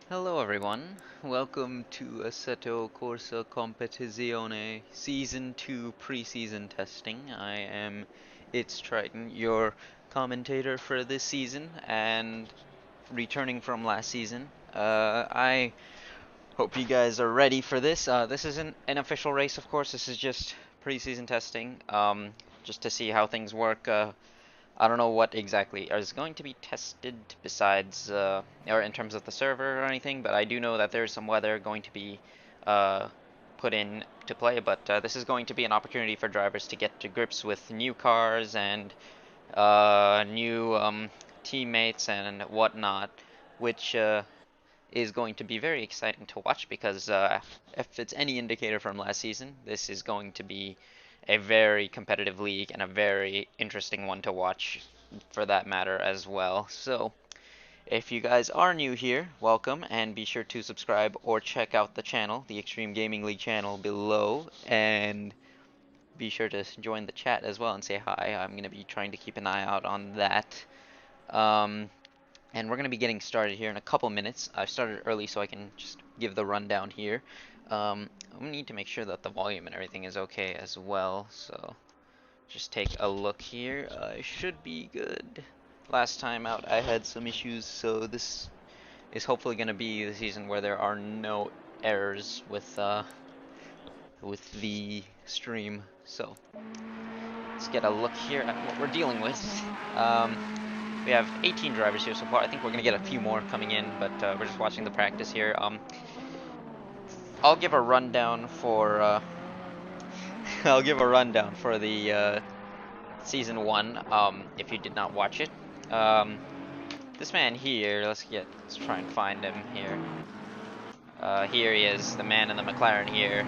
Hello everyone, welcome to Assetto Corsa Competizione Season 2 Preseason Testing. I am It's Triton, your commentator for this season and returning from last season. I hope you guys are ready for this. This isn't an official race, of course, this is just preseason testing, just to see how things work. I don't know what exactly is going to be tested besides, or in terms of the server or anything, but I do know that there's some weather going to be uh, put in to play, but this is going to be an opportunity for drivers to get to grips with new cars and new teammates and whatnot, which is going to be very exciting to watch because if it's any indicator from last season, this is going to be a very competitive league and a very interesting one to watch for that matter as well. So, if you guys are new here, welcome and be sure to subscribe or check out the channel, the Extreme Gaming League channel below, and be sure to join the chat as well and say hi. I'm going to be trying to keep an eye out on that. Um, and we're going to be getting started here in a couple minutes. I started early so I can just give the rundown here. We need to make sure that the volume and everything is okay as well, so just take a look here. It should be good. Last time out I had some issues, so this is hopefully going to be the season where there are no errors with the stream. So let's get a look here at what we're dealing with. We have 18 drivers here so far. I think we're going to get a few more coming in, but we're just watching the practice here. I'll give a rundown for I'll give a rundown for the season 1 if you did not watch it. This man here, let's try and find him here. Here he is, the man in the McLaren here,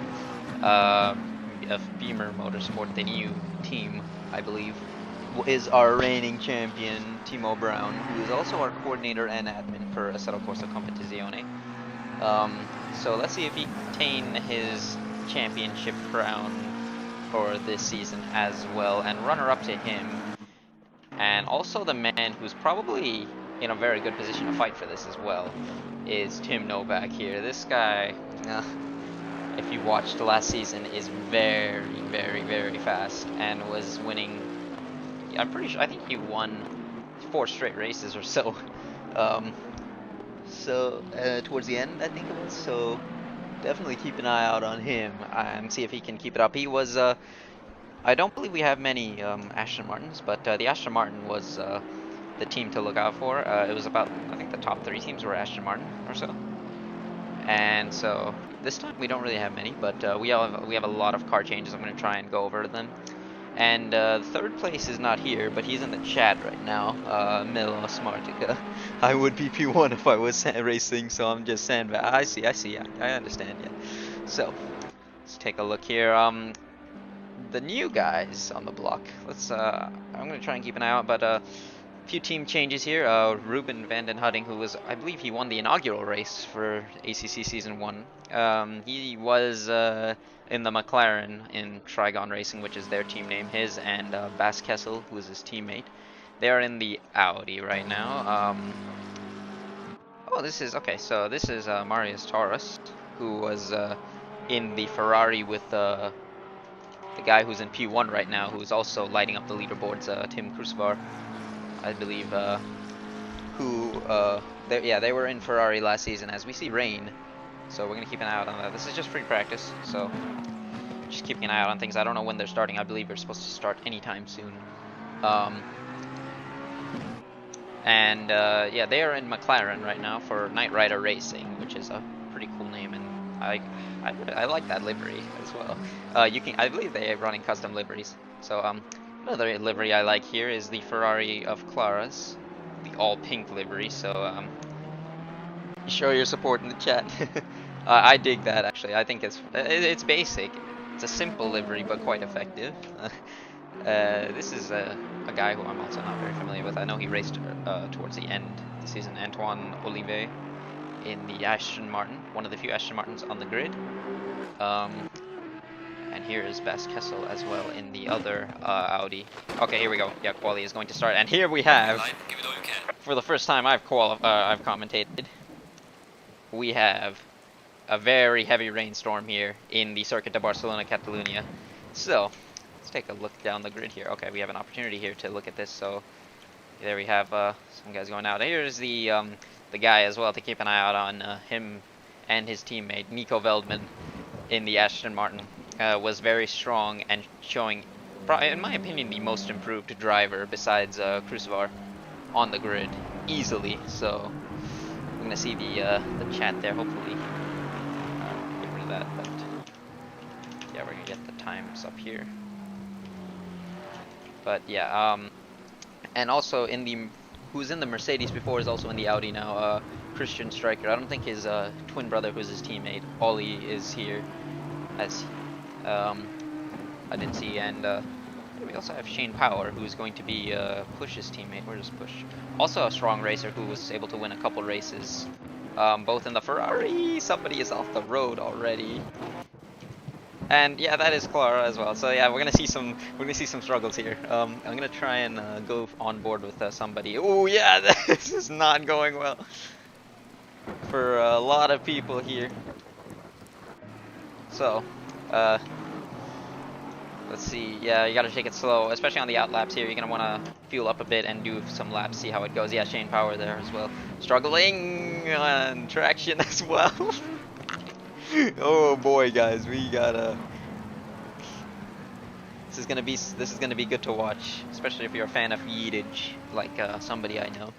of Beamer Motorsport, the new team, I believe, is our reigning champion, Timo Brown, who is also our coordinator and admin for Assetto Corsa Competizione. So let's see if he can attain his championship crown for this season as well, and runner-up to him, and also the man who's probably in a very good position to fight for this as well, is Tim Novak here. This guy, if you watched last season, is very, very, very fast and was winning. I'm pretty sure, I think he won 4 straight races or so. Towards the end, I think it was. So definitely keep an eye out on him and see if he can keep it up. He was, I don't believe we have many Aston Martins, but the Aston Martin was the team to look out for. It was about, I think the top 3 teams were Aston Martin or so. And so this time we don't really have many, but we have a lot of car changes. I'm going to try and go over them. And third place is not here, but he's in the chat right now. Milo Smartica. I would be P1 if I was racing, so I'm just saying. I see. I understand. Yeah. So let's take a look here. The new guys on the block. I'm gonna try and keep an eye out, but a few team changes here. Ruben van den Hudding, who was, I believe, he won the inaugural race for ACC Season 1. He was in the McLaren in Trigon Racing, which is their team name. His and Bas Kessel, who is his teammate. They are in the Audi right now. Oh, this is Marius Taurus, who was in the Ferrari with the guy who's in P1 right now, who's also lighting up the leaderboards, Tim Crucibar, I believe, they were in Ferrari last season, as we see rain. So we're going to keep an eye out on that. This is just free practice, so just keeping an eye out on things. I don't know when they're starting. I believe they're supposed to start anytime soon. Yeah, they are in McLaren right now for Knight Rider Racing, which is a pretty cool name, and I like that livery as well. I believe they are running custom liveries. So another livery I like here is the Ferrari of Claras, the all pink livery. So show your support in the chat. I dig that actually. I think it's basic. It's a simple livery but quite effective. This is a guy who I'm also not very familiar with. I know he raced towards the end of the season, Antoine Olivet, in the Aston Martin, one of the few Aston Martins on the grid. And here is Bas Kessel as well in the other Audi. Okay, here we go. Yeah, quali is going to start, and here we have, for the first time I've commentated, we have a very heavy rainstorm here in the Circuit de Barcelona, Catalunya. So, let's take a look down the grid here. Okay, we have an opportunity here to look at this. So, there we have some guys going out. Here's the guy as well to keep an eye out on him and his teammate, Nico Veldman, in the Aston Martin. Was very strong and showing, in my opinion, the most improved driver besides Crusovar on the grid easily. So I'm gonna see the chat there. Hopefully, get rid of that. But yeah, we're gonna get the times up here. But yeah, and also in the who's in the Mercedes before is also in the Audi now. Christian Stryker. I don't think his twin brother, who's his teammate, Ollie, is here. As I didn't see, and we also have Shane Power, who's going to be Push's teammate. Where's Push? Also a strong racer who was able to win a couple races, both in the Ferrari. Somebody is off the road already, and yeah, that is Clara as well. So yeah, we're gonna see some struggles here. I'm gonna try and go on board with somebody. Oh yeah, this is not going well for a lot of people here. So, let's see. Yeah, you gotta take it slow, especially on the out laps here. You're gonna wanna fuel up a bit and do some laps, see how it goes. Yeah, Shane Power there as well, struggling on traction as well. Oh boy, guys, we gotta. This is gonna be good to watch, especially if you're a fan of Yeetage, like somebody I know.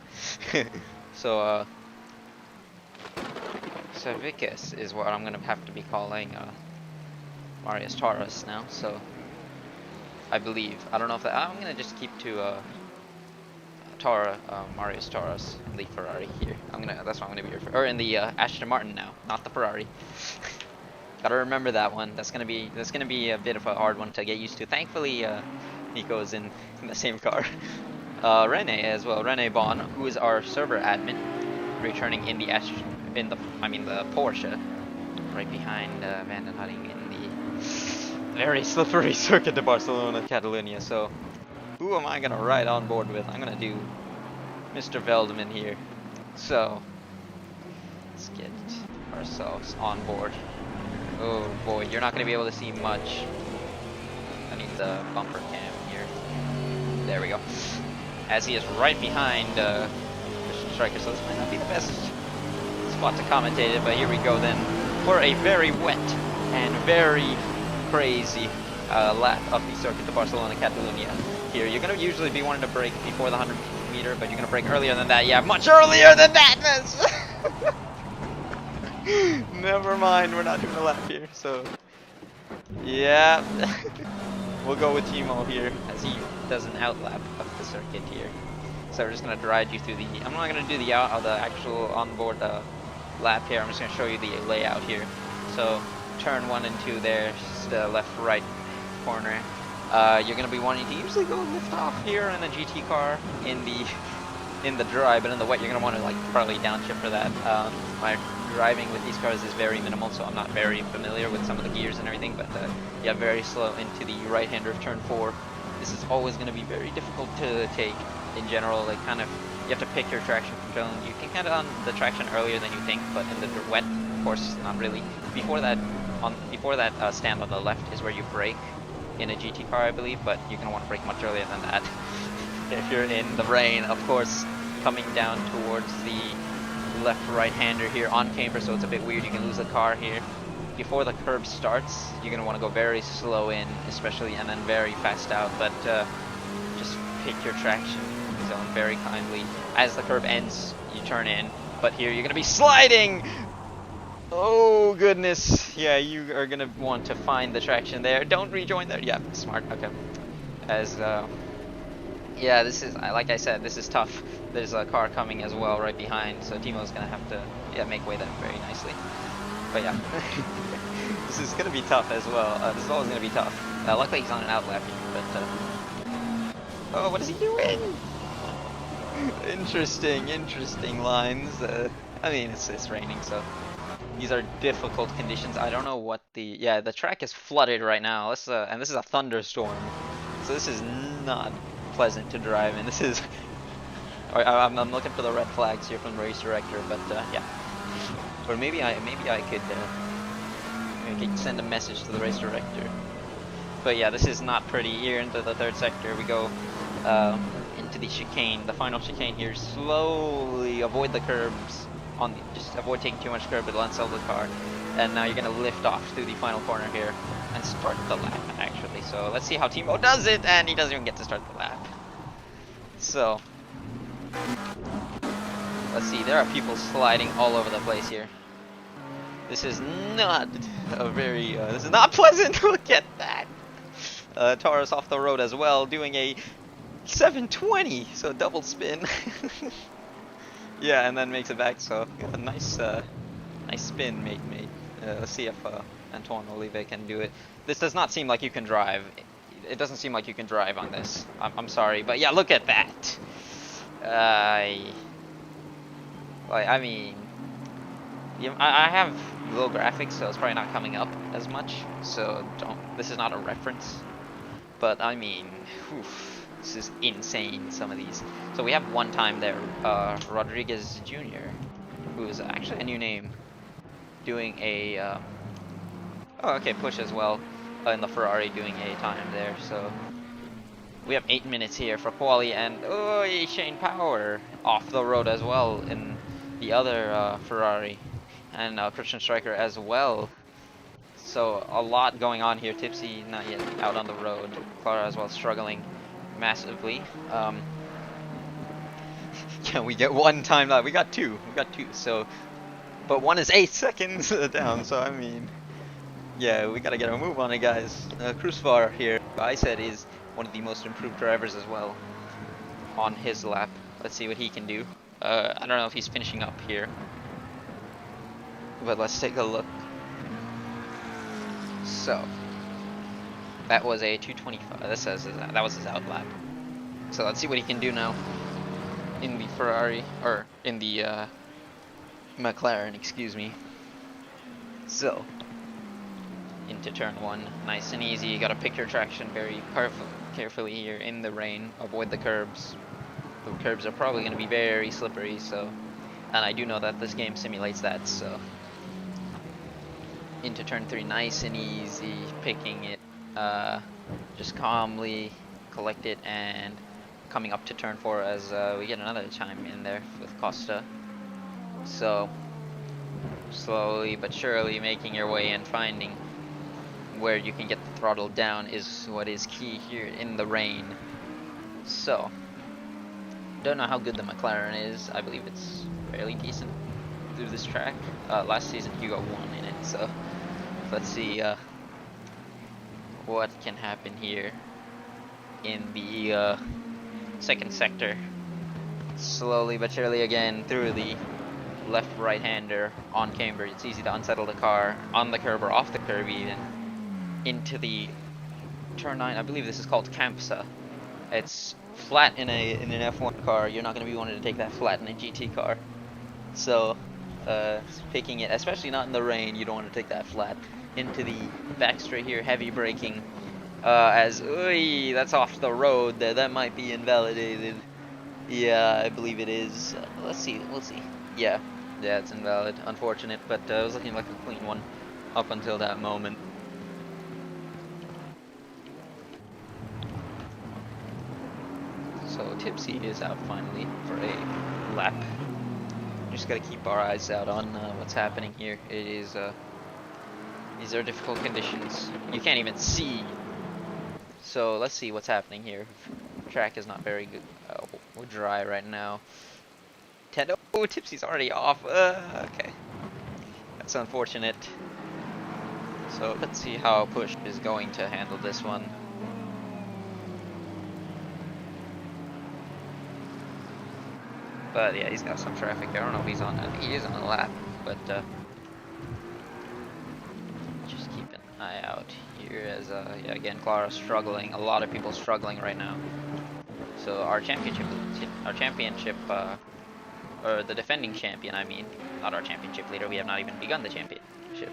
So, Savicus is what I'm gonna have to be calling Marius Taurus now. So I believe, I don't know if that, I'm gonna just keep to Marius Taurus in the Ferrari here. That's what I'm gonna be referring, or in the Aston Martin now, not the Ferrari. Gotta remember that one. That's gonna be a bit of a hard one to get used to. Thankfully, Nico is in the same car. Rene as well, Rene Bon, who is our server admin, returning in the the Porsche, right behind Van den Hutting in the very slippery Circuit de Barcelona, Catalunya. So, who am I gonna ride on board with? I'm gonna do Mr. Veldman here. So, let's get ourselves on board. Oh boy, you're not gonna be able to see much. I need the bumper cam here. There we go. As he is right behind Christian Stryker, so this might not be the best spot to commentate it, but here we go then for a very wet and very crazy lap of the Circuit de Barcelona, Catalunya. Here, you're gonna usually be wanting to brake before the 100 meter, but you're gonna brake earlier than that. Yeah, much earlier than that. Never mind, we're not doing a lap here, so yeah. We'll go with Timo here as he does an outlap of the circuit here. So we're just gonna ride you through the. I'm not gonna do the actual onboard lap here. I'm just gonna show you the layout here. So turn 1 and 2 there, just the left-right corner. You're gonna be wanting to usually go lift off here in the GT car in the dry, but in the wet you're gonna want to like probably downshift for that. My driving with these cars is very minimal, so I'm not very familiar with some of the gears and everything, but yeah, very slow into the right-hander of turn 4. This is always going to be very difficult to take in general. Like, kind of, you have to pick your traction control. You can get on the traction earlier than you think, but in the wet, of course, not really. Before that stand on the left is where you brake in a GT car, I believe, but you're going to want to brake much earlier than that. If you're in the rain, of course, coming down towards the left right-hander here on camber, so it's a bit weird. You can lose the car here. Before the curb starts, you're going to want to go very slow in, especially, and then very fast out, but just pick your traction zone very kindly. As the curb ends, you turn in, but here you're going to be sliding! Oh goodness, yeah, you are going to want to find the traction there. Don't rejoin there. Yeah, smart, okay. As, yeah, this is, like I said, this is tough. There's a car coming as well right behind, so Timo's going to have to, yeah, make way there very nicely. But yeah, this is going to be tough as well. This is always going to be tough. Luckily he's on an outlap here, but, oh, what is he doing? Interesting lines. I mean, it's raining, so these are difficult conditions. I don't know what the track is flooded right now. And this is a thunderstorm, so this is not pleasant to drive in. This is, I'm looking for the red flags here from the race director, but yeah. Or maybe I could send a message to the race director. But yeah, this is not pretty. Here into the third sector we go, into the chicane, the final chicane here. Slowly avoid the curbs. Just avoid taking too much curb, it'll unsettle the car. And now you're gonna lift off through the final corner here and start the lap actually. So let's see how Timo does it, and he doesn't even get to start the lap. So let's see, there are people sliding all over the place here. This is not a very, this is not pleasant. Look at that. Taurus off the road as well, doing a 720, so double spin. Yeah, and then makes it back. So a nice, nice spin made. Let's see if Antoine Olive can do it. This does not seem like you can drive. It doesn't seem like you can drive on this. I'm sorry, but yeah, look at that. I mean, I have low graphics, so it's probably not coming up as much. So this is not a reference. But I mean, oof, this is insane, some of these. So we have one time there, Rodriguez Jr., who is actually a new name, doing a, oh okay, push as well, in the Ferrari doing a time there. So we have 8 minutes here for quali, and oh, Shane Power off the road as well in the other Ferrari, and Christian Stryker as well. So a lot going on here. Tipsy not yet out on the road. Clara as well struggling massively. Yeah, we get one time left. We got two. So, but one is 8 seconds down. So I mean, yeah, we gotta get a move on it, guys. Krusvar here, I said, is one of the most improved drivers as well on his lap. Let's see what he can do. I don't know if he's finishing up here, but let's take a look. So that was a 225. That says that was his out lap. So let's see what he can do now in the Ferrari, or in the McLaren, excuse me. So into turn 1, nice and easy. You gotta pick your traction very carefully here in the rain. Avoid the curbs. The curbs are probably gonna be very slippery. So, and I do know that this game simulates that. So into turn 3, nice and easy, picking it, just calmly collect it, and coming up to turn 4 as we get another chime in there with Costa. So slowly but surely making your way and finding where you can get the throttle down is what is key here in the rain. So don't know how good the McLaren is. I believe it's fairly decent through this track. Last season Hugo won in it, so let's see what can happen here in the second sector. Slowly but surely again through the left right-hander on camber. It's easy to unsettle the car on the curb or off the curb even. Into the turn 9, I believe this is called Campsa. It's flat in an F1 car. You're not going to be wanting to take that flat in a GT car. So picking it, especially not in the rain, you don't want to take that flat. Into the back straight here, heavy braking, as that's off the road there. That might be invalidated. Yeah, I believe it is. We'll see. Yeah, it's invalid. Unfortunate, but it was looking like a clean one up until that moment. So Tipsy is out finally for a lap. Just gotta keep our eyes out on what's happening here. It is these are difficult conditions. You can't even see. So let's see what's happening here. Track is not very good. We're dry right now. Oh, Tipsy's already off. Okay, that's unfortunate. So let's see how Push is going to handle this one. But yeah, he's got some traffic. I don't know if he's on. I think he is on a lap, but just keep an eye out here as yeah, again, Clara's struggling. A lot of people struggling right now. So our championship, or the defending champion, I mean, not our championship leader. We have not even begun the championship.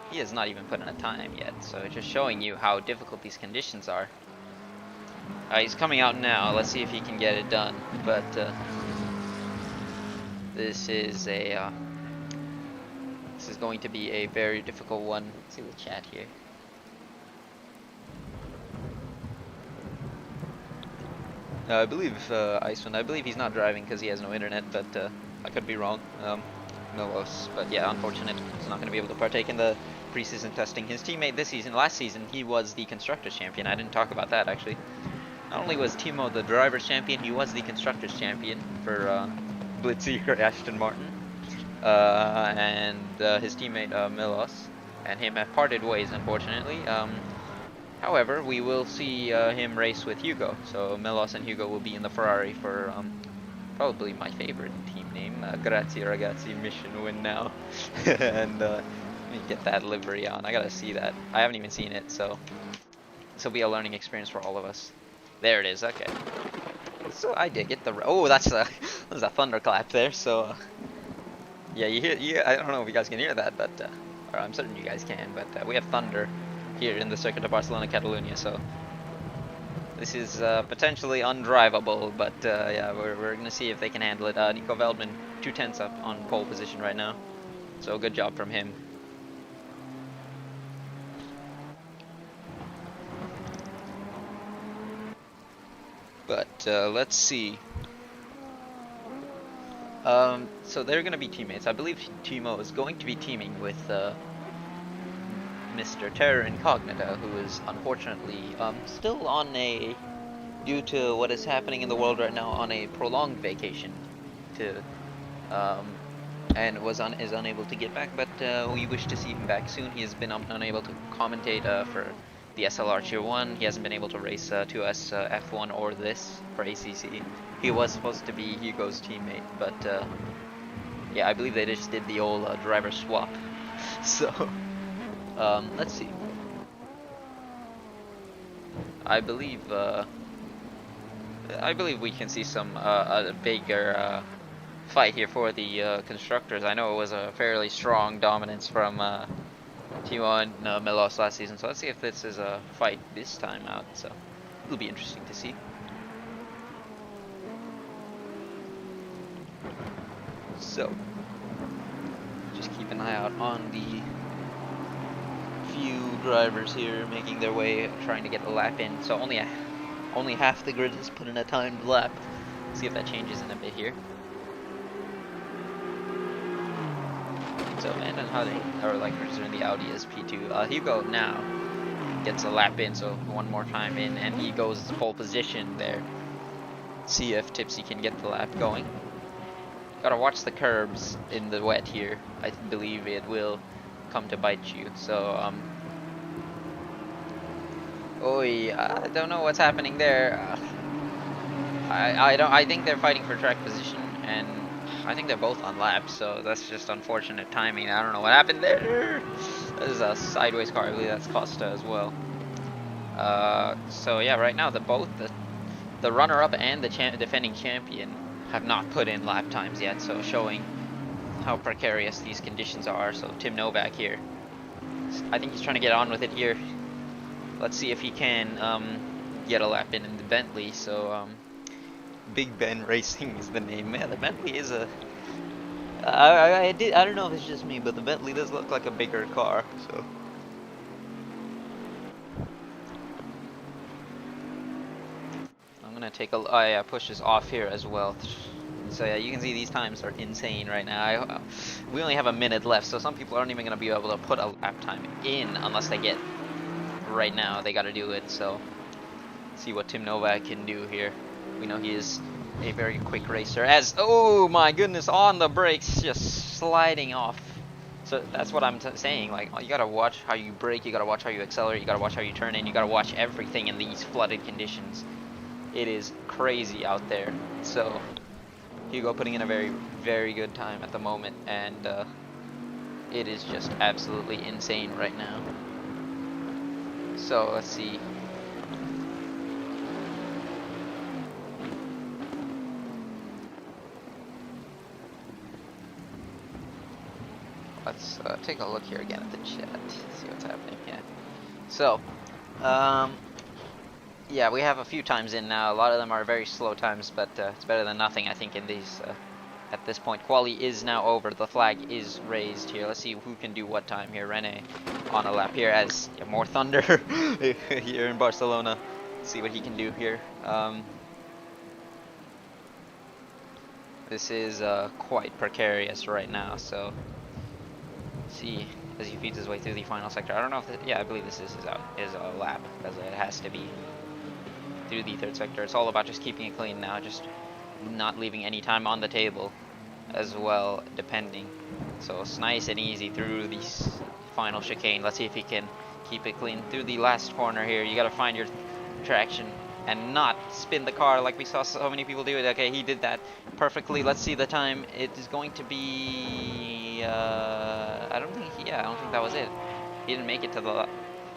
He has not even put in a time yet. So just showing you how difficult these conditions are. He's coming out now. Let's see if he can get it done. But This is going to be a very difficult one. Let's see the chat here. I believe Iceland. I believe he's not driving because he has no internet, but I could be wrong. Milos, but yeah, unfortunate. He's not going to be able to partake in the preseason testing. His teammate last season, he was the constructors champion. I didn't talk about that actually. Not only was Timo the drivers champion, he was the constructors champion for Blitzer Aston Martin, and his teammate Milos and him have parted ways, unfortunately. However, we will see him race with Hugo. So Milos and Hugo will be in the Ferrari for probably my favorite team name, Grazie Ragazzi, mission win now. And let me get that livery on. I gotta see that. I haven't even seen it, so this will be a learning experience for all of us. There it is. Okay. So I did get the. Oh, that's a there's a thunderclap there. So yeah, you hear. Yeah, I don't know if you guys can hear that, but or I'm certain you guys can. But we have thunder here in the circuit of Barcelona, Catalonia. So this is potentially undrivable, but yeah, we're gonna see if they can handle it. Nico Veldman, 2/10 up on pole position right now. So good job from him. But let's see. So they're gonna be teammates. I believe Timo is going to be teaming with Mr. Terror Incognita, who is unfortunately still on a, due to what is happening in the world right now, on a prolonged vacation to and is unable to get back, but we wish to see him back soon. He has been unable to commentate for the SLR Tier 1. He hasn't been able to race 2S F1 or this for ACC. He was supposed to be Hugo's teammate, but yeah, I believe they just did the old driver swap. So let's see. I believe we can see some a bigger fight here for the constructors. I know it was a fairly strong dominance from Timo and Milos last season, so let's see if this is a fight this time out. So it'll be interesting to see. So just keep an eye out on the few drivers here making their way, trying to get a lap in. So only half the grid is put in a timed lap. See if that changes in a bit here. So Amanda and Huddy are like in the Audi as P2. Hugo now gets a lap in, so one more time in, and he goes pole position there. See if Tipsy can get the lap going. Gotta watch the curbs in the wet here. I believe it will come to bite you. So I don't know what's happening there. I think they're fighting for track position, and I think they're both on laps, so that's just unfortunate timing. I don't know what happened there. This is a sideways car. I believe that's Costa as well. So yeah, right now the runner-up and the defending champion have not put in lap times yet, so showing how precarious these conditions are. So Tim Novak here, I think he's trying to get on with it here. Let's see if he can get a lap in the Bentley. So Big Ben Racing is the name. Man, the Bentley is a I don't know if it's just me, but the Bentley does look like a bigger car. So I'm gonna take a push this off here as well. So yeah, you can see these times are insane right now. We only have a minute left, so some people aren't even gonna be able to put a lap time in unless they get. Right now they got to do it. So see what Tim Novak can do here. We know he is a very quick racer. As oh my goodness, on the brakes, just sliding off. So that's what I'm saying. Like, you gotta watch how you brake, you gotta watch how you accelerate, you gotta watch how you turn in, you gotta watch everything in these flooded conditions. It is crazy out there. So Hugo putting in a very, very good time at the moment, and it is just absolutely insane right now. So let's see. Let's take a look here again at the chat, see what's happening. Yeah. So, yeah, we have a few times in now. A lot of them are very slow times, but it's better than nothing, I think, in these at this point. Quali is now over. The flag is raised here. Let's see who can do what time here. Rene on a lap here as more thunder here in Barcelona. Let's see what he can do here. This is quite precarious right now, so see as he feeds his way through the final sector. I don't know if yeah, I believe this is a lap, because it has to be through the third sector. It's all about just keeping it clean now, just not leaving any time on the table as well, depending. So it's nice and easy through the final chicane. Let's see if he can keep it clean through the last corner here. You got to find your traction and not spin the car like we saw so many people do it. Okay, he did that perfectly. Let's see the time. It is going to be I don't think that was it. He didn't make it to the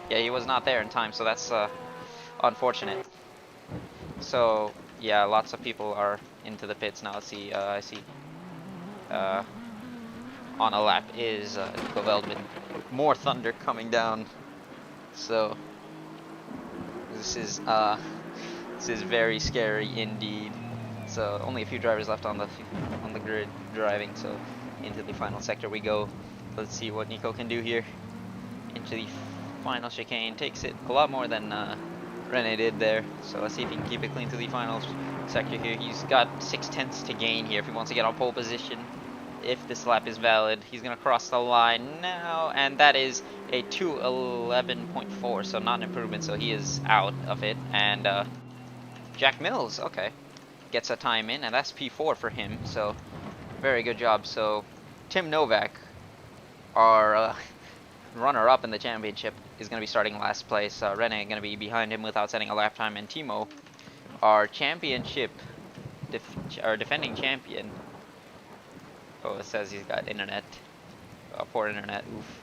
he was not there in time, so that's unfortunate. So yeah, lots of people are into the pits now. Let's see, I see on a lap is Nico Veldman. More thunder coming down, so this is very scary indeed. So only a few drivers left on the grid driving, so into the final sector we go. Let's see what Nico can do here. Into the final chicane, takes it a lot more than Rene did there. So let's see if he can keep it clean to the final sector here. He's got 6/10 to gain here if he wants to get on pole position. If this lap is valid, he's going to cross the line now, and that is a 2:11.4, so not an improvement, so he is out of it. And Jack Mills, okay, gets a time in, and that's P4 for him, so very good job. So Tim Novak, our runner-up in the championship, is going to be starting last place. Rene going to be behind him without setting a lap time, and Timo, our championship, our defending champion. Oh, it says he's got internet. Poor internet. Oof.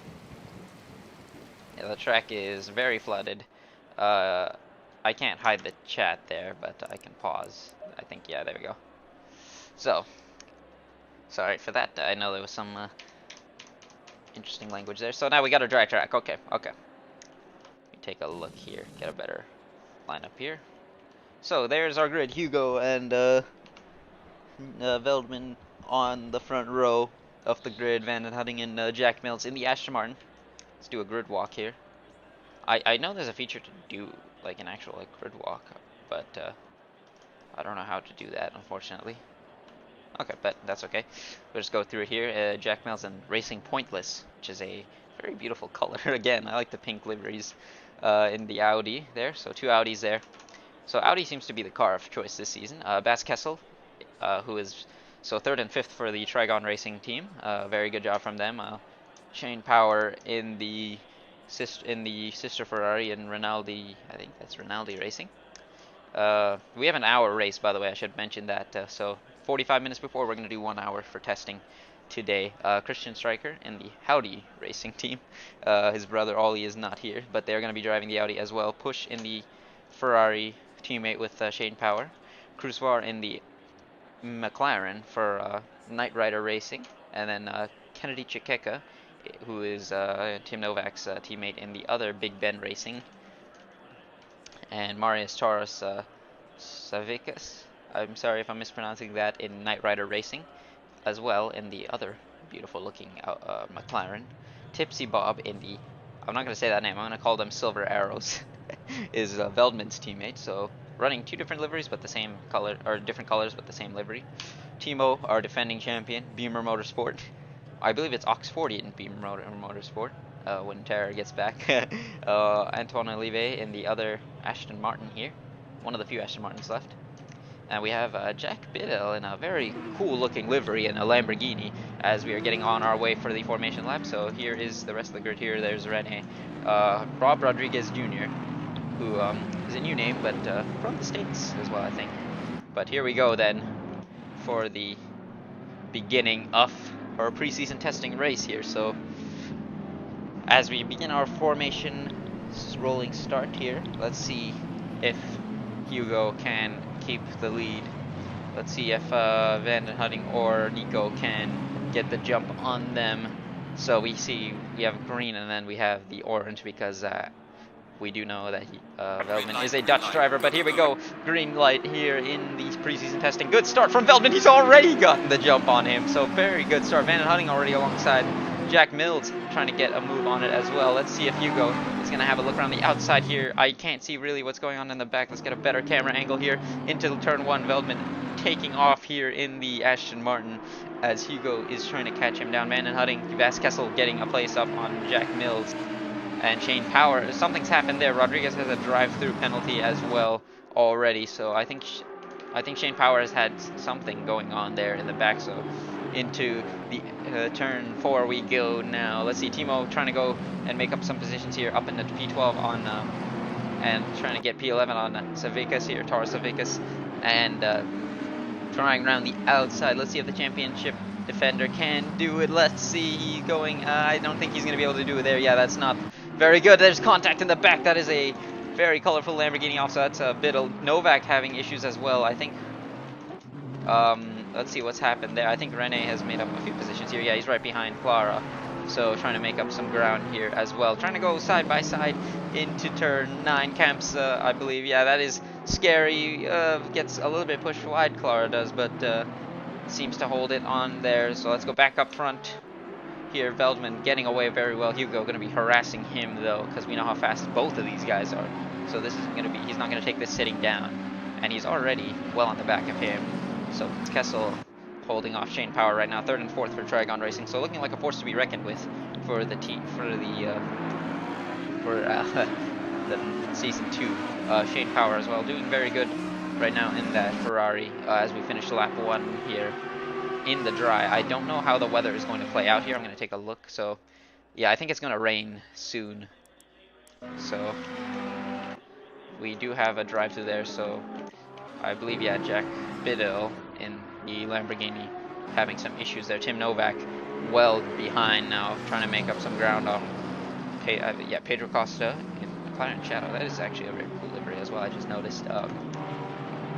Yeah, the track is very flooded. I can't hide the chat there, but I can pause. I think, yeah, there we go. So, sorry for that. I know there was some interesting language there. So now we got a dry track. Okay, okay. Let me take a look here. Get a better lineup here. So there's our grid. Hugo and Veldman on the front row of the grid. Van den Hutting and Jack Mills in the Aston Martin. Let's do a grid walk here. I know there's a feature to do like an actual grid walk, but I don't know how to do that, unfortunately. Okay, but that's okay. We'll just go through it here. Jack Mills and Racing Pointless, which is a very beautiful color. Again, I like the pink liveries in the Audi there. So 2 Audis there. So Audi seems to be the car of choice this season. Bas Kessel, who is so 3rd and 5th for the Trigon Racing team. Very good job from them. Shane Power in the sister Ferrari, and Rinaldi, I think that's Rinaldi Racing. We have an hour race, by the way. I should mention that. So 45 minutes before, we're going to do 1 hour for testing today. Christian Stryker in the Audi Racing team. His brother Ollie is not here, but they're going to be driving the Audi as well. Push in the Ferrari, teammate with Shane Power. Cruzvar in the McLaren for Knight Rider Racing, and then Kennedy Chikeka, who is Tim Novak's teammate in the other Big Ben Racing, and Marius Taurus Savickas, I'm sorry if I'm mispronouncing that, in Knight Rider Racing, as well in the other beautiful looking McLaren. Tipsy Bob in the, I'm not going to say that name, I'm going to call them Silver Arrows, is Veldman's teammate, so running 2 different liveries but the same color, or different colors but the same livery. Timo, our defending champion, Beamer Motorsport. I believe it's Ox 40 in Beamer Motorsport when Terra gets back. Antoine Olive in the other Aston Martin here. One of the few Aston Martins left. And we have Jack Biddle in a very cool looking livery in a Lamborghini as we are getting on our way for the formation lap. So here is the rest of the grid here. There's Rene. Rob Rodriguez Jr., who is a new name, but from the States as well, I think. But here we go then for the beginning of our preseason testing race here. So as we begin our formation rolling start here, let's see if Hugo can keep the lead. Let's see if Van den Hutting or Nico can get the jump on them. So we see we have green and then we have the orange because we do know that Veldman is a Dutch driver, but here we go. Green light here in the preseason testing. Good start from Veldman. He's already gotten the jump on him, so very good start. Van den Hutting already alongside Jack Mills, trying to get a move on it as well. Let's see if Hugo is going to have a look around the outside here. I can't see really what's going on in the back. Let's get a better camera angle here into turn 1. Veldman taking off here in the Aston Martin as Hugo is trying to catch him down. Van den Hutting, Vas Kessel getting a place up on Jack Mills. And Shane Power, something's happened there. Rodriguez has a drive-through penalty as well already, so I think Shane Power has had something going on there in the back. So into the turn 4 we go now. Let's see, Timo trying to go and make up some positions here, up in the P12 on and trying to get P11 on Savickas here, Taurus Savickas, and trying around the outside. Let's see if the championship defender can do it. Let's see, he's going. I don't think he's going to be able to do it there. Yeah, that's not very good. There's contact in the back. That is a very colorful Lamborghini off, so that's a bit of Novak having issues as well, I think. Let's see what's happened there. I think Rene has made up a few positions here. Yeah, he's right behind Clara, so trying to make up some ground here as well. Trying to go side by side into turn 9. Camps, I believe. Yeah, that is scary. Gets a little bit pushed wide, Clara does, but seems to hold it on there. So let's go back up front. Here, Veldman getting away very well. Hugo going to be harassing him though, because we know how fast both of these guys are. So this is going to be, he's not going to take this sitting down, and he's already well on the back of him. So it's Kessel holding off Shane Power right now, 3rd and 4th for Trigon Racing. So looking like a force to be reckoned with for the season 2. Shane Power as well, doing very good right now in that Ferrari as we finish lap 1 here in the dry. I don't know how the weather is going to play out here. I'm going to take a look. So yeah, I think it's going to rain soon. So we do have a drive through there. So I believe, yeah, Jack Biddle in the Lamborghini having some issues there. Tim Novak well behind now, trying to make up some ground off Pedro Costa in McLaren Shadow. That is actually a very cool livery as well. I just noticed.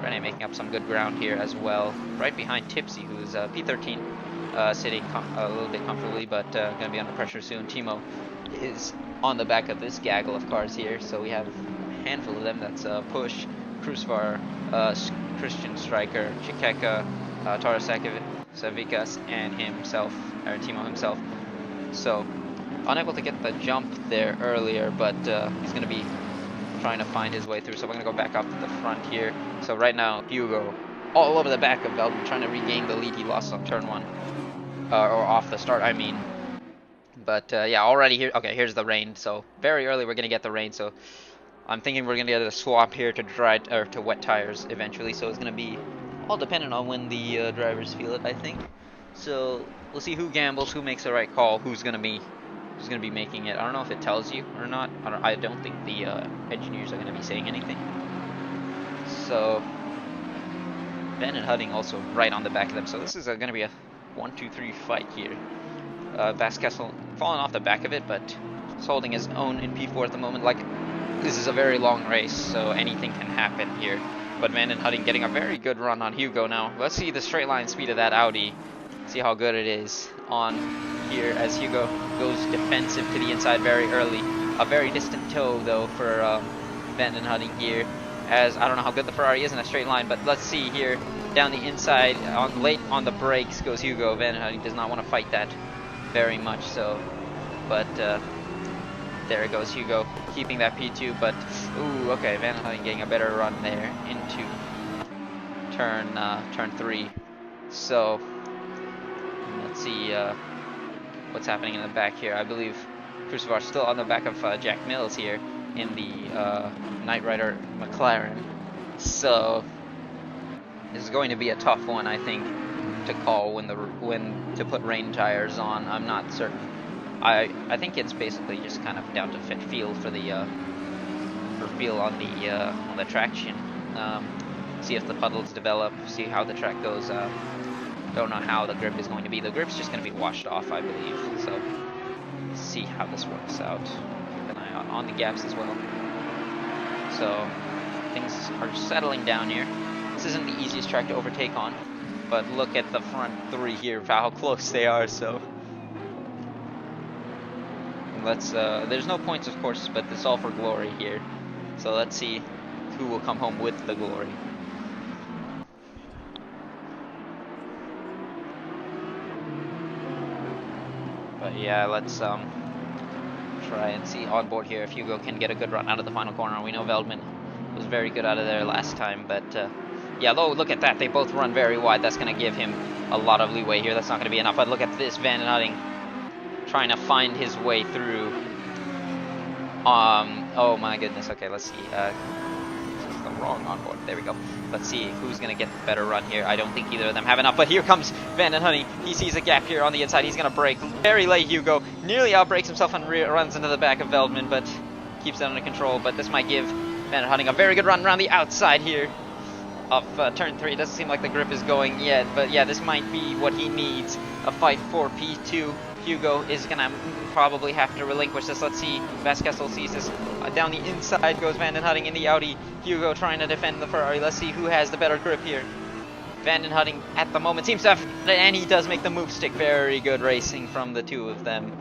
Rene making up some good ground here as well, right behind Tipsy, who's P13, sitting a little bit comfortably, but going to be under pressure soon. Timo is on the back of this gaggle of cars here, so we have a handful of them. That's Push, Krusvar, Christian Striker, Chikeka, Taurus Savickas, and himself, or Timo himself. So unable to get the jump there earlier, but he's going to be trying to find his way through. So we're going to go back up to the front here. So right now, Hugo all over the back of Veldman, trying to regain the lead he lost on turn 1. Or off the start, I mean. But yeah, already here. Okay, here's the rain. So very early we're going to get the rain. So I'm thinking we're going to get a swap here to dry or to wet tires eventually. So it's going to be all dependent on when the drivers feel it, I think. So we'll see who gambles, who makes the right call, who's going to be making it. I don't know if it tells you or not. I don't think the engineers are going to be saying anything. So Van den Hutting also right on the back of them. So this is going to be a 1-2-3 fight here. Vas Kessel falling off the back of it, but he's holding his own in P4 at the moment. Like, this is a very long race, so anything can happen here. But Van den Hutting getting a very good run on Hugo now. Let's see the straight line speed of that Audi. See how good it is on here as Hugo goes defensive to the inside very early. A very distant toe though for Van den Hutting here, as I don't know how good the Ferrari is in a straight line, but let's see here down the inside late on the brakes goes Hugo. Van den Hutting does not want to fight that very much, so but there it goes, Hugo keeping that P2, but ooh, okay, Van den Hutting getting a better run there into turn 3. So let's see what's happening in the back here. I believe Krusvar still on the back of Jack Mills here in the Knight Rider McLaren. So this is going to be a tough one, I think, to call when to put rain tires on. I'm not certain. I think it's basically just kind of down to feel for the feel on the traction. See if the puddles develop. See how the track goes. Don't know how the grip is going to be. The grip's just going to be washed off, I believe. So see how this works out. Keep an eye out on the gaps as well. So things are settling down here. This isn't the easiest track to overtake on, but look at the front 3 here, how close they are. So Let's. There's no points, of course, but it's all for glory here. So let's see who will come home with the glory. But yeah, let's try and see on board here if Hugo can get a good run out of the final corner. We know Veldman was very good out of there last time, but yeah, look at that. They both run very wide. That's going to give him a lot of leeway here. That's not going to be enough. But look at this, Van den Hutting trying to find his way through. Oh my goodness. Okay, let's see. This is the wrong onboard. There we go. Let's see who's going to get the better run here. I don't think either of them have enough, but here comes Van den Hutting. He sees a gap here on the inside. He's going to brake. Very late, Hugo. Nearly outbrakes himself and runs into the back of Veldman, but keeps that under control. But this might give Van den Hutting a very good run around the outside here of turn 3. It doesn't seem like the grip is going yet, but yeah, this might be what he needs. A fight for P2. Hugo is going to probably have to relinquish this. Let's see. Vasquez sees this. Down the inside goes Van den Hutting in the Audi. Hugo trying to defend the Ferrari. Let's see who has the better grip here. Van den Hutting at the moment seems to have, and he does make the move stick. Very good racing from the two of them.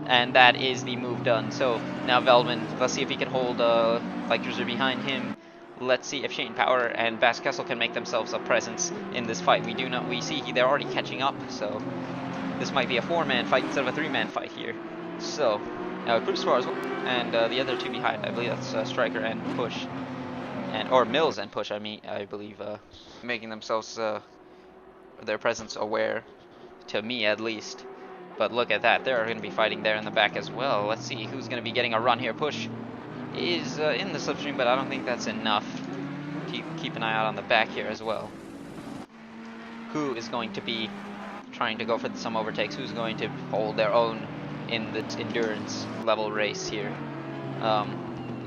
And that is the move done. So now Veldman, let's see if he can hold Light Cruiser behind him. Let's see if Shane Power and Vasquez can make themselves a presence in this fight. We see they're already catching up, so this might be a 4-man fight instead of a 3-man fight here. So Cruz Suarez and the other two behind, I believe that's Striker and Push, or Mills and Push. I believe making themselves their presence aware, to me at least. But look at that, they're going to be fighting there in the back as well. Let's see who's going to be getting a run here. Push is in the slipstream, but I don't think that's enough. Keep an eye out on the back here as well. Who is going to be trying to go for some overtakes? Who's going to hold their own in the endurance level race here?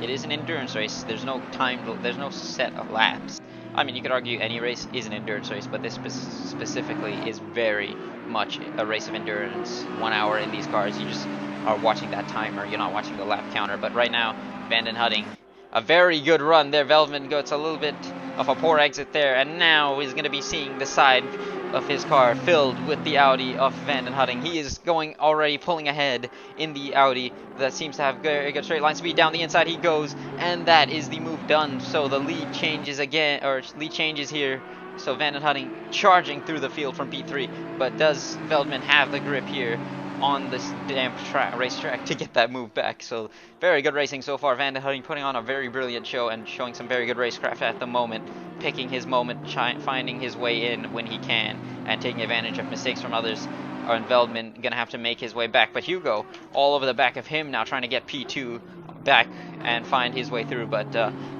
It is an endurance race. There's no time. There's no set of laps. I mean, you could argue any race is an endurance race, but this specifically is very much a race of endurance. 1 hour in these cars, you just are watching that timer. You're not watching the lap counter. But right now, Van den Hutting, a very good run there. Veldman gets a little bit of a poor exit there, and now he's going to be seeing the side of his car filled with the Audi of Van den Hutting. He is already pulling ahead in the Audi that seems to have very good straight line speed. Down the inside he goes, and that is the move done. So the lead changes again, or lead changes here. So Van den Hutting charging through the field from P3, but does Veldman have the grip here on this damn racetrack to get that move back? So very good racing so far. Van den Hutting putting on a very brilliant show and showing some very good racecraft at the moment, picking his moment, finding his way in when he can, and taking advantage of mistakes from others. And Veldman gonna have to make his way back, but Hugo all over the back of him now, trying to get P2 back and find his way through, but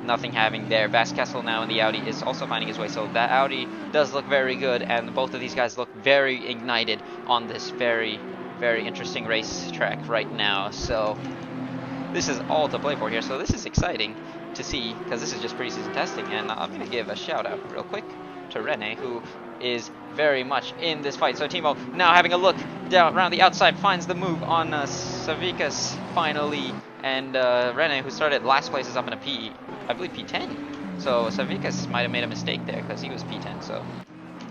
nothing having there. Vasquez now in the Audi is also finding his way, so that Audi does look very good, and both of these guys look very ignited on this very interesting racetrack right now. So this is all to play for here, so this is exciting to see, because this is just preseason testing. And I'm going to give a shout out real quick to Rene, who is very much in this fight. So Timo now having a look down around the outside, finds the move on Savickas finally, and Rene, who started last place, is up in a I believe P10. So Savickas might have made a mistake there, because he was P10. So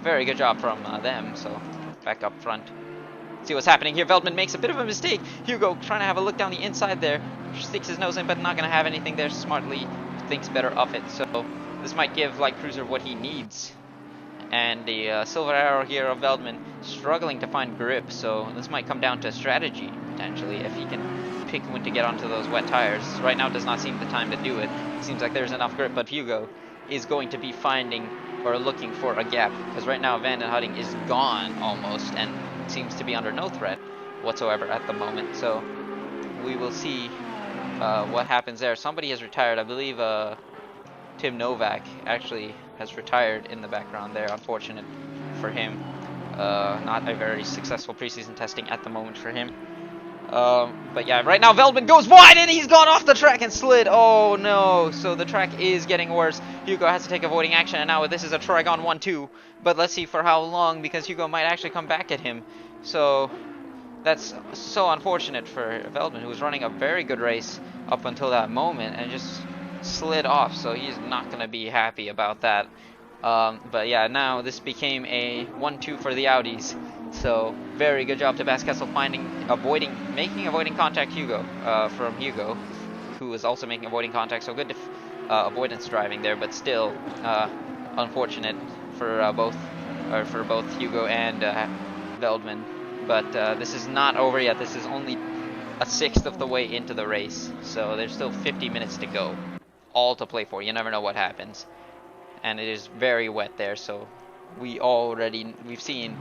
very good job from them. So back up front. See what's happening here. Veldman makes a bit of a mistake. Hugo trying to have a look down the inside there. Sticks his nose in, but not going to have anything there. Smartly thinks better of it. So this might give Light Cruiser what he needs. And the silver arrow here of Veldman struggling to find grip. So this might come down to strategy, potentially, if he can pick when to get onto those wet tires. Right now does not seem the time to do it. Seems like there's enough grip, but Hugo is going to be finding or looking for a gap. Because right now Van den Hutting is gone almost, and seems to be under no threat whatsoever at the moment. So we will see what happens there. Somebody has retired. I believe Tim Novak actually has retired in the background there. Unfortunate for him. Not a very successful preseason testing at the moment for him. But yeah, right now Veldman goes wide and he's gone off the track and slid. Oh no, so the track is getting worse. Hugo has to take avoiding action, and now this is a Trigon 1-2. But let's see for how long, because Hugo might actually come back at him. So that's so unfortunate for Veldman, who was running a very good race up until that moment and just slid off. So he's not going to be happy about that. But yeah, now this became a 1-2 for the Audis. So very good job to Baskessel making avoiding contact from Hugo, who is also making avoiding contact. So good avoidance driving there, but still unfortunate for both Hugo and Veldman. But this is not over yet. This is only a sixth of the way into the race, so there's still 50 minutes to go, all to play for. You never know what happens, and it is very wet there. So we've seen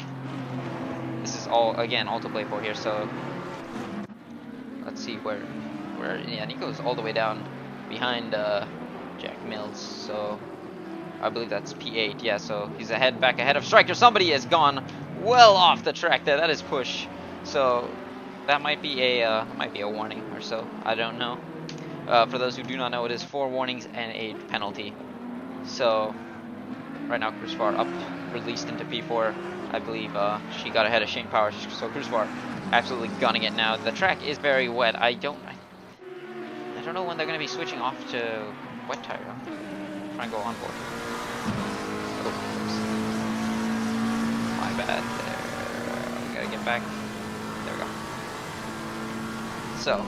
this is all to play for here. So let's see where yeah, Nico's all the way down behind Jack Mills. So I believe that's P8. Yeah, so he's back ahead of Striker. Somebody has gone well off the track there. That is Push. So that might be a warning or so. I don't know. For those who do not know, it is 4 warnings and a penalty. So right now Crucifar up, released into P4. I believe she got ahead of Shane Powers. So Crucifar absolutely gunning it now. The track is very wet. I don't know when they're going to be switching off to wet tire. Try and go on board. Oh, my bad there. We gotta get back. There we go. So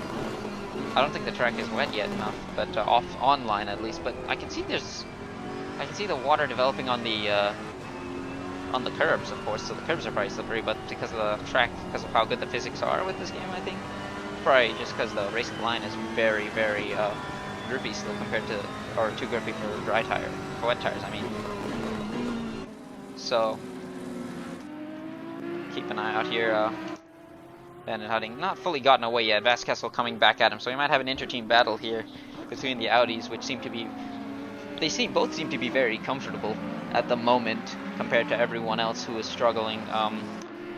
I don't think the track is wet yet enough, but online at least. But I can see the water developing on the curbs, of course. So the curbs are probably slippery, but because of the track, because of how good the physics are with this game, I think probably just because the racing line is very, very grippy still compared to, or too grippy for wet tires. I mean. So keep an eye out here. Bandit Hutting not fully gotten away yet. Vasquez coming back at him, so we might have an inter-team battle here between the Audis, which both seem to be very comfortable at the moment compared to everyone else who is struggling.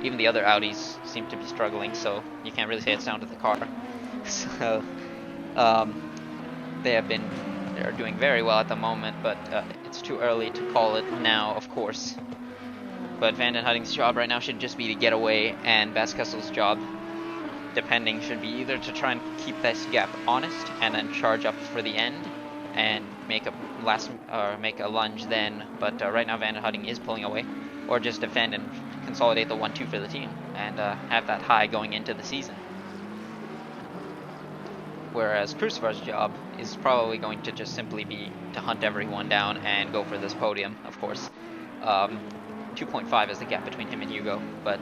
Even the other Audis seem to be struggling, so you can't really say it's down to the car. So they're doing very well at the moment, but it's too early to call it now, of course. But Vanden Hutting's job right now should just be to get away, and Vasquez's job, depending, should be either to try and keep this gap honest and then charge up for the end and make a lunge then. But right now Vanden Hutting is pulling away, or just defend and consolidate the 1-2 for the team and have that high going into the season. Whereas Crucifar's job is probably going to just simply be to hunt everyone down and go for this podium, of course. 2.5 is the gap between him and Hugo, but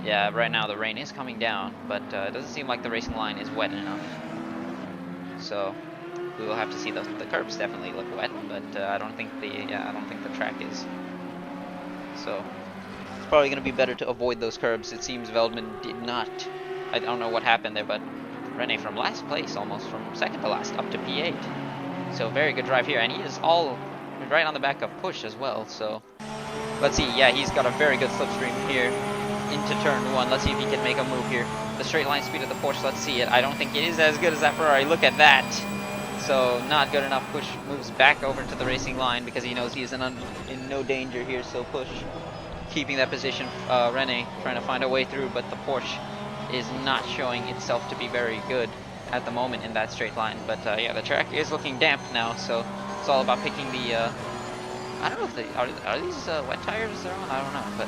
yeah, right now the rain is coming down, but it doesn't seem like the racing line is wet enough. So we will have to see. The curbs definitely look wet, but I don't think the track is. So it's probably going to be better to avoid those curbs. It seems Veldman did not. I don't know what happened there, but Rene from last place, almost from second to last, up to P8. So very good drive here, and he is all right on the back of Push as well. So let's see. Yeah, he's got a very good slipstream here into turn 1. Let's see if he can make a move here. The straight line speed of the Porsche, let's see it. I don't think it is as good as that Ferrari. Look at that. So not good enough. Push moves back over to the racing line because he knows he is in no danger here. So Push keeping that position. Rene trying to find a way through, but the Porsche is not showing itself to be very good at the moment in that straight line. But yeah, the track is looking damp now, so it's all about picking the I don't know if are these wet tires they're on? I don't know, but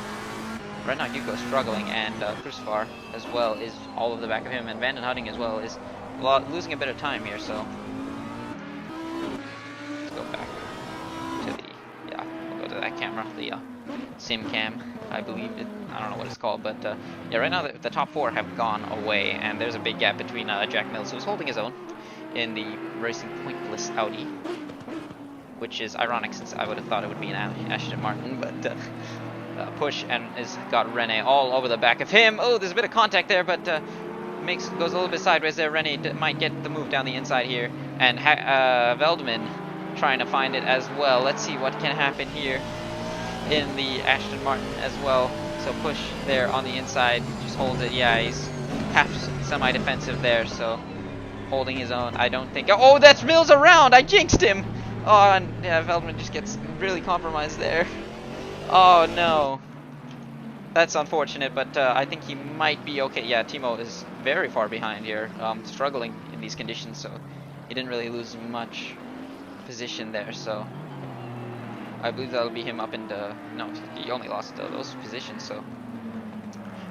right now Hugo's struggling, and Crucifar as well is all over the back of him, and Vanden Hutting as well is losing a bit of time here. So let's go back to we'll go to that camera, the sim cam, I believe I don't know what it's called, but yeah, right now the top 4 have gone away, and there's a big gap between Jack Mills, who's holding his own in the racing pointless Audi, which is ironic since I would have thought it would be an Aston Martin, but Push and has got Rene all over the back of him. Oh, there's a bit of contact there, but goes a little bit sideways there. Rene might get the move down the inside here, and Veldman trying to find it as well. Let's see what can happen here in the Aston Martin as well. So Push there on the inside, just holds it. Yeah, he's half semi-defensive there, so holding his own. I don't think. Oh, that's Mills around. I jinxed him. Oh, and yeah, Veldman just gets really compromised there. Oh no, that's unfortunate, but I think he might be okay. Yeah, Timo is very far behind here, struggling in these conditions, so he didn't really lose much position there. So I believe that'll be him up into, no, he only lost those positions, so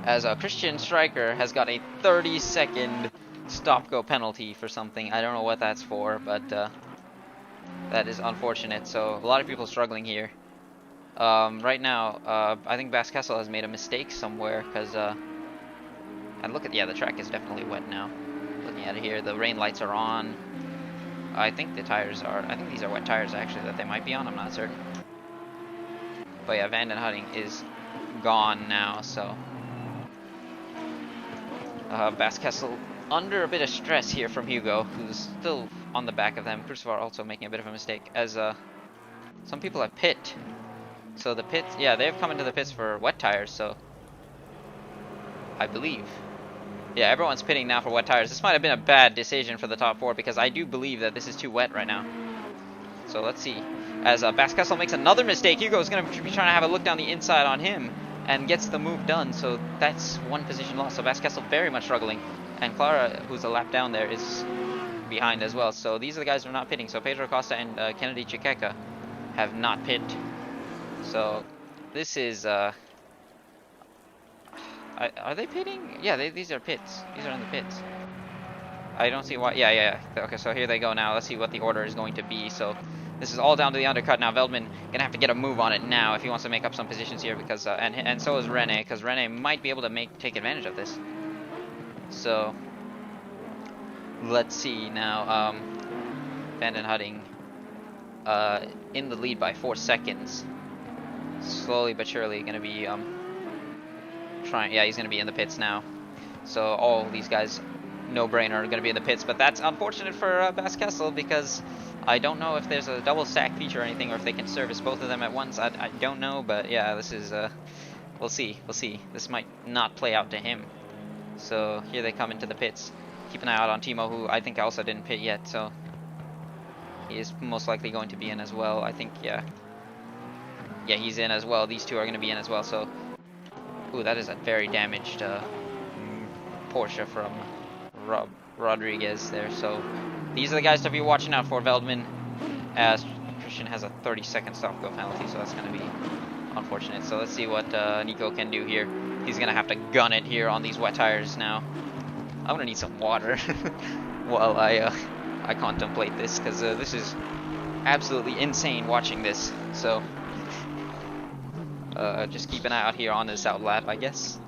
as a Christian Striker has got a 30-second stop-go penalty for something. I don't know what that's for, but that is unfortunate. So a lot of people struggling here. Right now, I think Bass Kessel has made a mistake somewhere, because, and look at, yeah, the track is definitely wet now. Looking at it here, the rain lights are on. I think the tires are, I think these are wet tires actually that they might be on, I'm not certain. But yeah, Van den Hutting is gone now, so. Bass Kessel under a bit of stress here from Hugo, who's still on the back of them. Crucivar also making a bit of a mistake, as, some people have pit. So the pits, yeah, they've come into the pits for wet tires, so I believe. Yeah, everyone's pitting now for wet tires. This might have been a bad decision for the top four, because I do believe that this is too wet right now. So let's see. As Bass Kessel makes another mistake, Hugo's going to be trying to have a look down the inside on him, and gets the move done, so that's one position lost. So Bass Kessel very much struggling, and Clara, who's a lap down there, is behind as well. So these are the guys who are not pitting. So Pedro Costa and Kennedy Chikeka have not pit. So this is are they pitting? Yeah, these are pits. These are in the pits. I don't see why. Yeah. Okay, so here they go now. Let's see what the order is going to be. So this is all down to the undercut now. Veldman gonna have to get a move on it now if he wants to make up some positions here, because and so is Rene, because Rene might be able to take advantage of this. So let's see now. Van den Hutting in the lead by 4 seconds. Slowly but surely gonna be trying. Yeah, he's gonna be in the pits now. So all these guys, no brainer, are gonna be in the pits. But that's unfortunate for Bass Kessel, because I don't know if there's a double stack feature or anything, or if they can service both of them at once. I don't know, but yeah, this is we'll see. This might not play out to him. So here they come into the pits. Keep an eye out on Timo, who I think also didn't pit yet, so he is most likely going to be in as well. I think, yeah, he's in as well. These two are going to be in as well. So, ooh, that is a very damaged Porsche from Rodriguez there. So these are the guys to be watching out for. Veldman, as Christian has a 30-second stop-go penalty, so that's going to be unfortunate. So let's see what Nico can do here. He's going to have to gun it here on these wet tires now. I'm going to need some water while I contemplate this, because this is absolutely insane watching this. So just keep an eye out here on this outlap, I guess.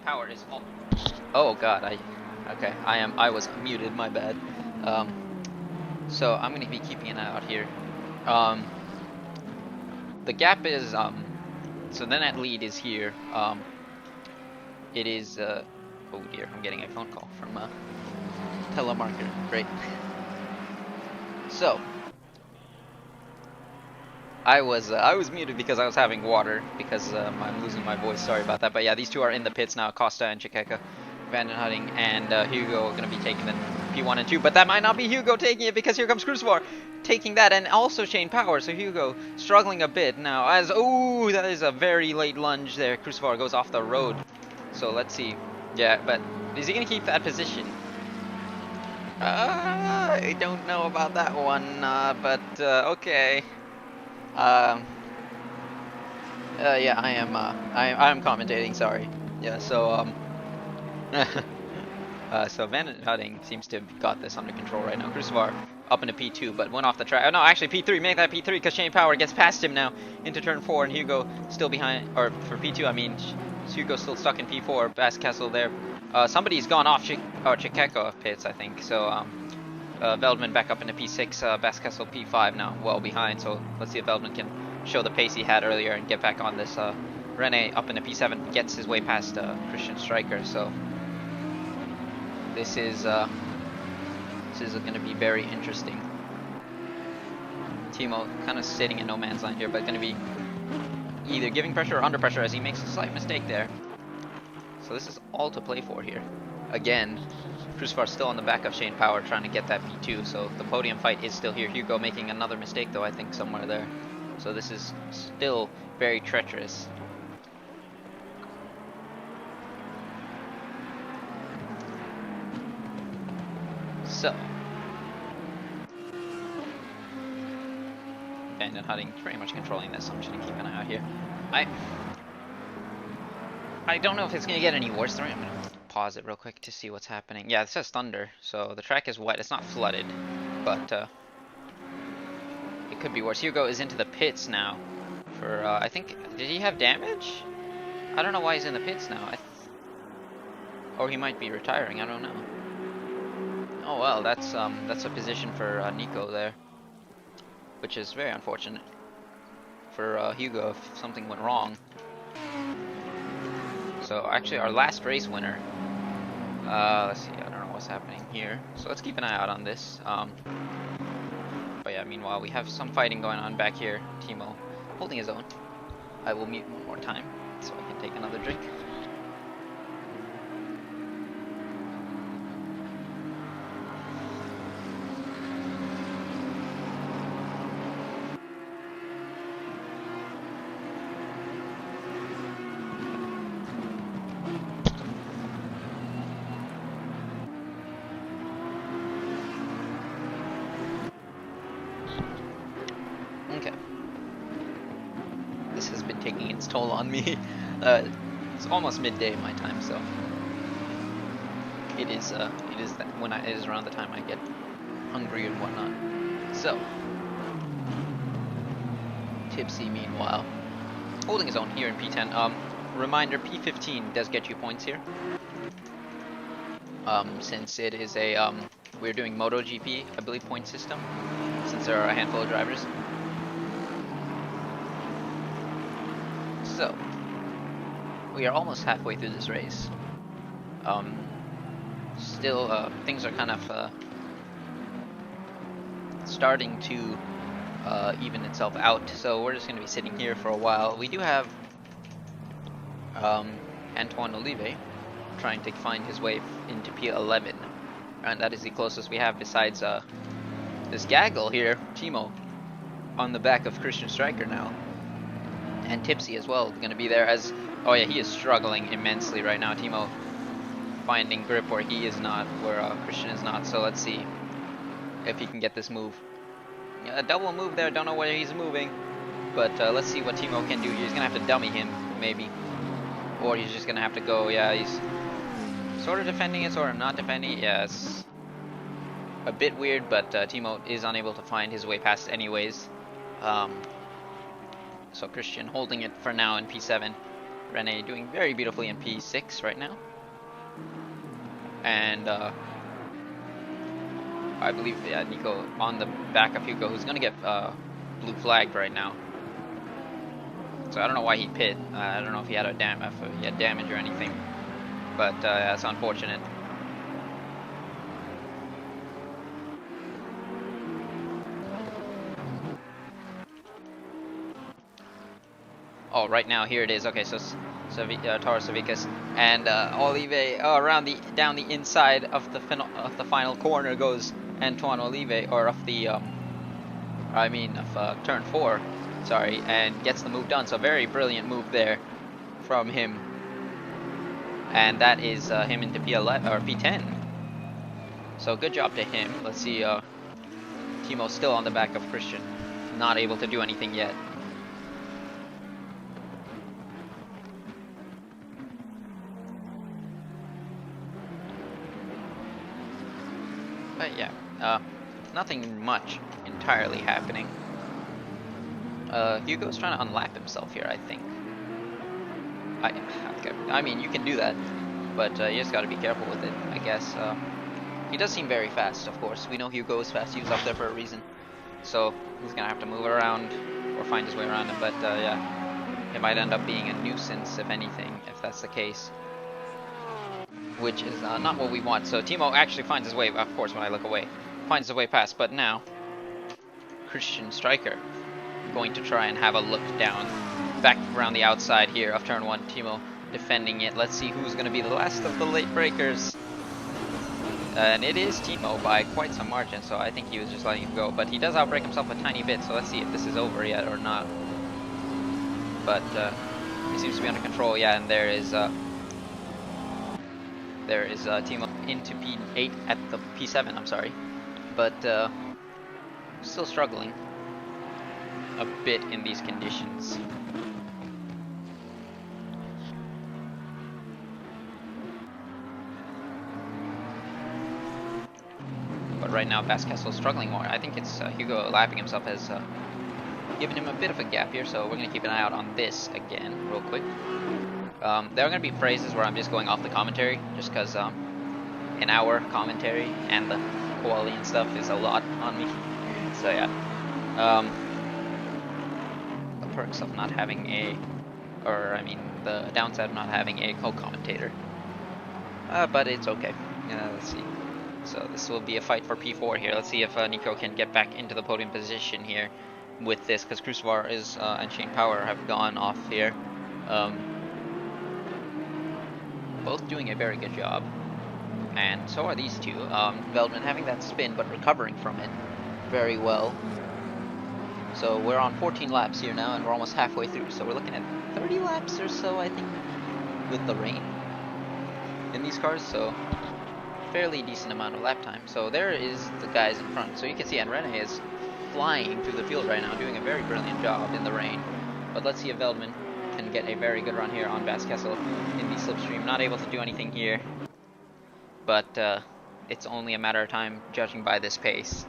Power is on. Oh god, I was muted, my bad. So I'm gonna be keeping an eye out here. The gap is so the net lead is here. It is oh dear, I'm getting a phone call from telemarketer. Great. So, I was muted because I was having water because I'm losing my voice. Sorry about that. But yeah, these two are in the pits now. Costa and Chikeka, Vanden Hutting and Hugo are going to be taking the P1 and 2. But that might not be Hugo taking it because here comes Crucivar taking that, and also Shane Power. So Hugo struggling a bit now. As oh, that is a very late lunge there. Crucivar goes off the road. So let's see. Yeah, but is he going to keep that position? I don't know about that one, but okay. Yeah, I am commentating. Sorry. Yeah, so so Van Hutting seems to have got this under control right now. Crucivar up into P2, but went off the track. Oh no, actually P3. Make that P3 because Shane Power gets past him now into turn 4, and Hugo still behind. Or for P2, I mean, Hugo's still stuck in P4. Basskessel there. Somebody's gone off Chikeka pits, I think. So Veldman back up into P6. Basskessel P5 now, well behind. So let's see if Veldman can show the pace he had earlier and get back on this. Rene up into P7 gets his way past Christian Stryker. So this is going to be very interesting. Timo kind of sitting in no man's land here, but going to be either giving pressure or under pressure as he makes a slight mistake there. So this is all to play for here. Again, Crucivar still on the back of Shane Power trying to get that P2, so the podium fight is still here. Hugo making another mistake though, I think, somewhere there. So this is still very treacherous. So, Vanden Hutting pretty much controlling this, so I'm just going to keep an eye out here. I don't know if it's going to get any worse. I'm going to pause it real quick to see what's happening. Yeah, it says thunder, so the track is wet. It's not flooded, but it could be worse. Hugo is into the pits now for, I think, did he have damage? I don't know why he's in the pits now. Or he might be retiring, I don't know. Oh well, that's a position for Nico there, which is very unfortunate for Hugo if something went wrong. So actually our last race winner, let's see, I don't know what's happening here, so let's keep an eye out on this. But yeah, meanwhile we have some fighting going on back here. Timo holding his own. I will mute one more time so I can take another drink. Okay. This has been taking its toll on me. It's almost midday my time, so it is that it is around the time I get hungry and whatnot. So Tipsy meanwhile holding his own here in P10. Reminder, P15 does get you points here. Since it is a we're doing MotoGP, I believe, point system, since there are a handful of drivers. So, we are almost halfway through this race. Still, things are kind of starting to even itself out, so we're just going to be sitting here for a while. We do have Antoine Olive trying to find his way into P11, and that is the closest we have besides this gaggle here, Timo, on the back of Christian Stryker now. And Tipsy as well, going to be there as, oh yeah, he is struggling immensely right now. Timo finding grip where he is not, where Christian is not. So let's see if he can get this move. Yeah, a double move there, don't know where he's moving. But let's see what Timo can do. He's going to have to dummy him, maybe. Or he's just going to have to go, yeah, he's sort of defending it, sort of not defending it. Yeah, it's a bit weird, but Timo is unable to find his way past anyways. So Christian holding it for now in P7. Rene doing very beautifully in P6 right now. And I believe, yeah, Nico on the back of Hugo, who's going to get blue flagged right now. So I don't know why he pit. I don't know if he had damage or anything. But that's unfortunate. Oh, right now here it is. Okay, so Taro Savickas and Olive around down the inside of the final corner goes Antoine Olive, or of the turn 4, sorry, and gets the move done. So very brilliant move there from him, and that is him into P11 or P10. So good job to him. Let's see, Timo's still on the back of Christian, not able to do anything yet. But yeah, nothing much entirely happening. Hugo's trying to unlap himself here, I think. I mean, you can do that, but you just got to be careful with it, I guess. He does seem very fast, of course. We know Hugo is fast. He was up there for a reason. So he's going to have to move around or find his way around him. But yeah, it might end up being a nuisance, if anything, if that's the case. Which is not what we want. So Timo actually finds his way, of course, when I look away. Finds his way past, but now Christian Striker going to try and have a look down. Back around the outside here of turn 1. Timo defending it. Let's see who's going to be the last of the late breakers. And it is Timo by quite some margin, so I think he was just letting him go. But he does outbreak himself a tiny bit, so let's see if this is over yet or not. But he seems to be under control, yeah, and there is Timo into P8 at the P7, I'm sorry. But still struggling a bit in these conditions. But right now, Vasquez struggling more. I think it's Hugo lapping himself has given him a bit of a gap here, so we're going to keep an eye out on this again, real quick. There are going to be phrases where I'm just going off the commentary, just because an hour commentary and the quality and stuff is a lot on me. So yeah. The perks of not having the downside of not having a co-commentator. But it's okay. Let's see. So this will be a fight for P4 here. Let's see if Nico can get back into the podium position here with this, because Crucivar and Shane Power have gone off here. Both doing a very good job, and so are these two. Veldman having that spin but recovering from it very well. So we're on 14 laps here now, and we're almost halfway through, so we're looking at 30 laps or so, I think, with the rain in these cars, so fairly decent amount of lap time. So there is the guys in front, so you can see, and Rene is flying through the field right now, doing a very brilliant job in the rain. But let's see if Veldman can get a very good run here on Vasquez in the slipstream. Not able to do anything here, but it's only a matter of time judging by this pace.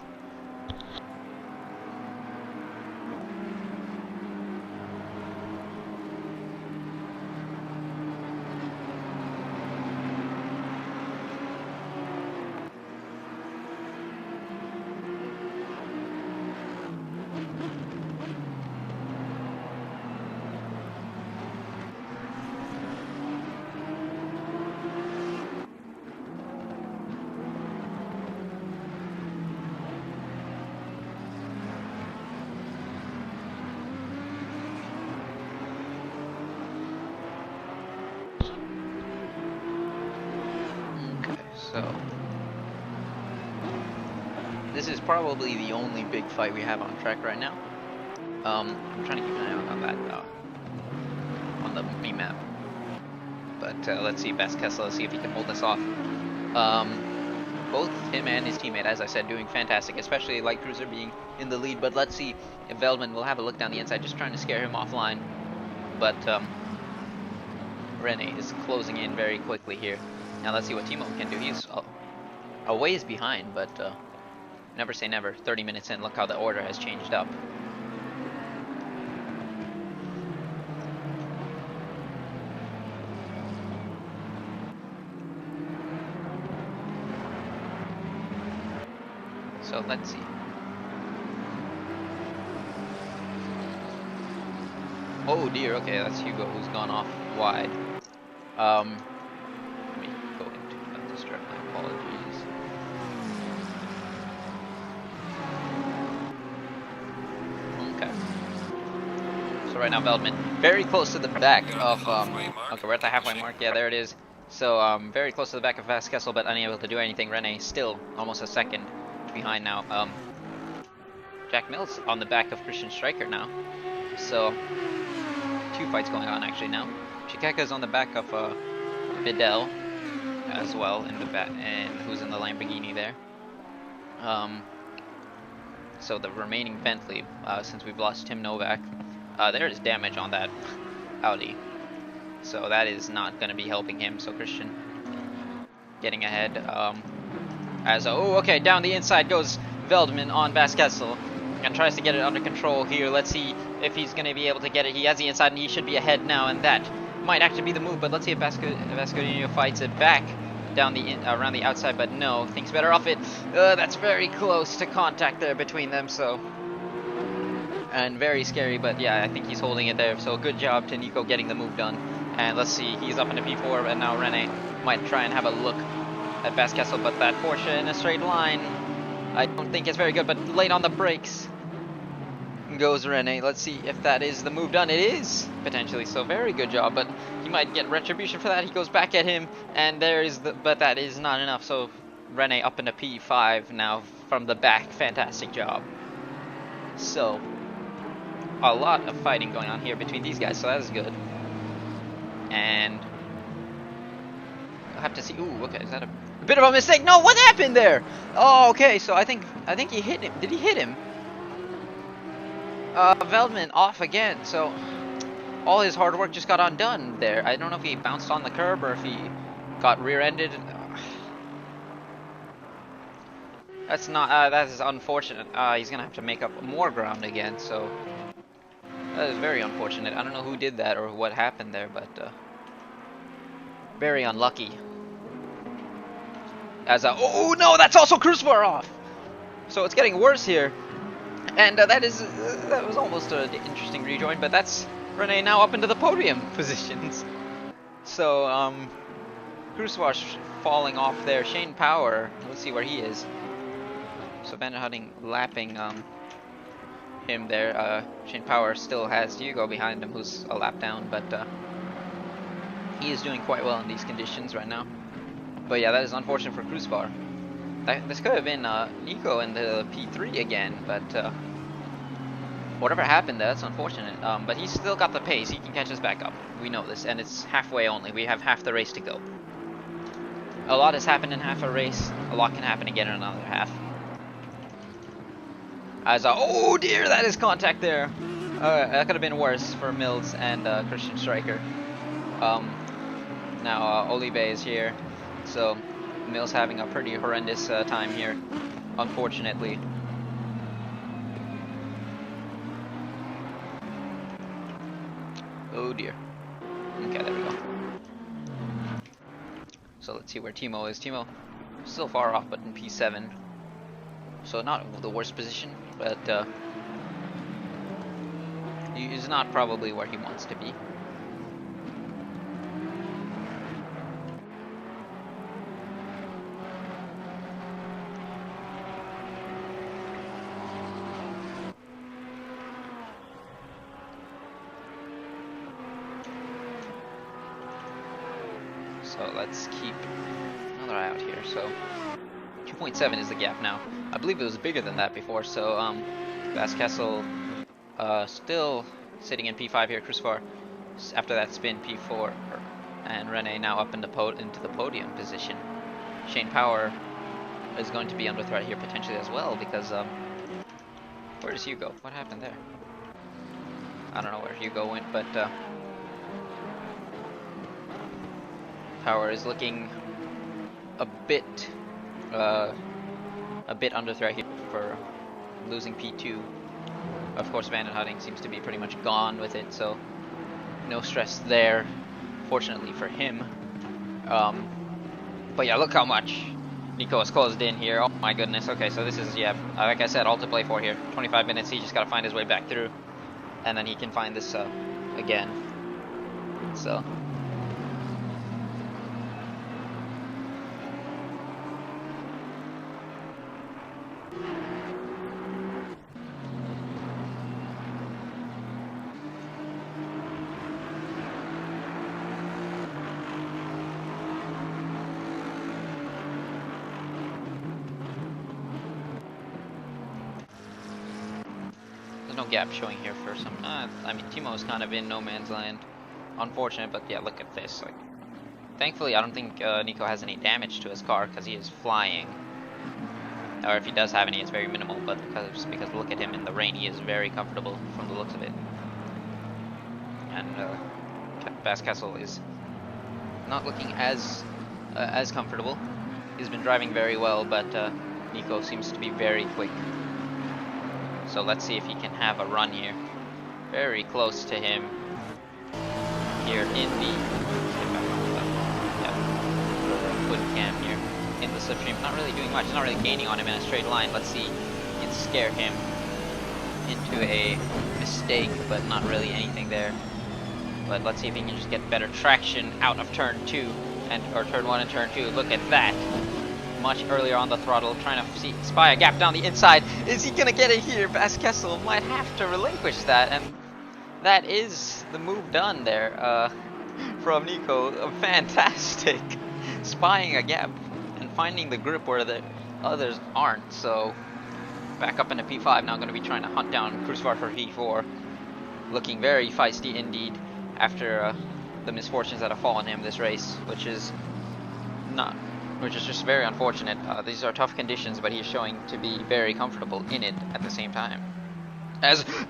So this is probably the only big fight we have on track right now. I'm trying to keep an eye out on that on the map. But let's see, Vasquez, let's see if he can hold this off. Both him and his teammate, as I said, doing fantastic, especially Light Cruiser being in the lead. But let's see if Veldman will have a look down the inside, just trying to scare him offline. But Rene is closing in very quickly here. Now let's see what Timo can do. He's a ways behind, but never say never. 30 minutes in, look how the order has changed up. So let's see. Oh dear, okay, that's Hugo who's gone off wide. Let me go into this direct, my apologies. Okay. So So right now Veldman very close to the back of, okay, we're at the halfway mark. Yeah, there it is. So very close to the back of Vasquez, but unable to do anything. Rene still almost a second behind now. Jack Mills on the back of Christian Stryker now. So 2 fights going on actually now. Chikeka's on the back of Vidal as well in the back, and who's in the Lamborghini there. So the remaining Bentley, since we've lost Tim Novak, there is damage on that Audi. So that is not going to be helping him. So Christian getting ahead. Okay, down the inside goes Veldman on Vasquez and tries to get it under control here. Let's see if he's going to be able to get it. He has the inside and he should be ahead now, and that might actually be the move, but let's see if Vasconino fights it back down the around the outside, but no, thinks better off it. That's very close to contact there between them, so, and very scary, but yeah, I think he's holding it there, so good job to Nico getting the move done. And let's see, he's up into P4, and now Rene might try and have a look at Vasquez, but that Porsche in a straight line, I don't think it's very good, but late on the brakes goes Rene. Let's see if that is the move done. It is, potentially, so very good job, but he might get retribution for that. He goes back at him, and there is the, but that is not enough, so Rene up into P5 now from the back. Fantastic job. So a lot of fighting going on here between these guys, so that is good. And I'll have to see. Ooh, okay, is that a bit of a mistake? No, what happened there? Oh, okay, so I think he hit him. Did he hit him? Veldman off again, so all his hard work just got undone there. I don't know if he bounced on the curb or if he got rear-ended. That's not, that is unfortunate. He's gonna have to make up more ground again, so that is very unfortunate. I don't know who did that or what happened there, but very unlucky. Oh no, that's also Crucifer off! So it's getting worse here. And that was almost an interesting rejoin, but that's Rene now up into the podium positions. So, Crucifer falling off there. Shane Power, let's see where he is. So Van Hutting lapping him there. Shane Power still has Hugo behind him, who's a lap down, but he is doing quite well in these conditions right now. But yeah, that is unfortunate for Crucifer. This could have been Nico in the P3 again, but whatever happened there, that's unfortunate. But he's still got the pace. He can catch us back up. We know this, and it's halfway only. We have half the race to go. A lot has happened in half a race. A lot can happen again in another half. Oh dear, that is contact there. That could have been worse for Mills and Christian Stryker. Now Olive is here, so Mills having a pretty horrendous time here, unfortunately. Oh dear. Okay, there we go. So let's see where Timo is. Timo still far off, but in P7. So not the worst position, but he's not probably where he wants to be. So let's keep another eye out here. So 2.7 is the gap now. I believe it was bigger than that before. So Vasquez still sitting in P5 here. Crucifer after that spin P4, and Rene now up into the podium position. Shane Power is going to be under threat here potentially as well, because where does Hugo? What happened there? I don't know where Hugo went, but Power is looking a bit under threat here for losing P2. Of course, Van Hutting seems to be pretty much gone with it, so no stress there, fortunately for him. But yeah, look how much Nico has closed in here. Oh my goodness. Okay, so this is, yeah, like I said, all to play for here. 25 minutes, he just got to find his way back through, and then he can find this again. So no gap showing here for some. I mean, Timo's kind of in no man's land. Unfortunate, but yeah, look at this. Like, thankfully, I don't think Nico has any damage to his car because he is flying. Or if he does have any, it's very minimal. But because look at him in the rain, he is very comfortable from the looks of it. And Baskessel is not looking as comfortable. He's been driving very well, but Nico seems to be very quick. So let's see if he can have a run here. Very close to him here in the foot cam here in the slipstream. Not really doing much. He's not really gaining on him in a straight line. Let's see. He can scare him into a mistake, but not really anything there. But let's see if he can just get better traction out of turn 2 or turn 1 and turn 2. Look at that. Much earlier on the throttle, trying to spy a gap down the inside. Is he gonna get it here? Baskessel might have to relinquish that, and that is the move done there from Nico. Fantastic. Spying a gap and finding the grip where the others aren't. So back up into P5 now, going to be trying to hunt down Crucivar for P4. Looking very feisty indeed after the misfortunes that have fallen him this race, which is just very unfortunate. These are tough conditions, but he's showing to be very comfortable in it at the same time.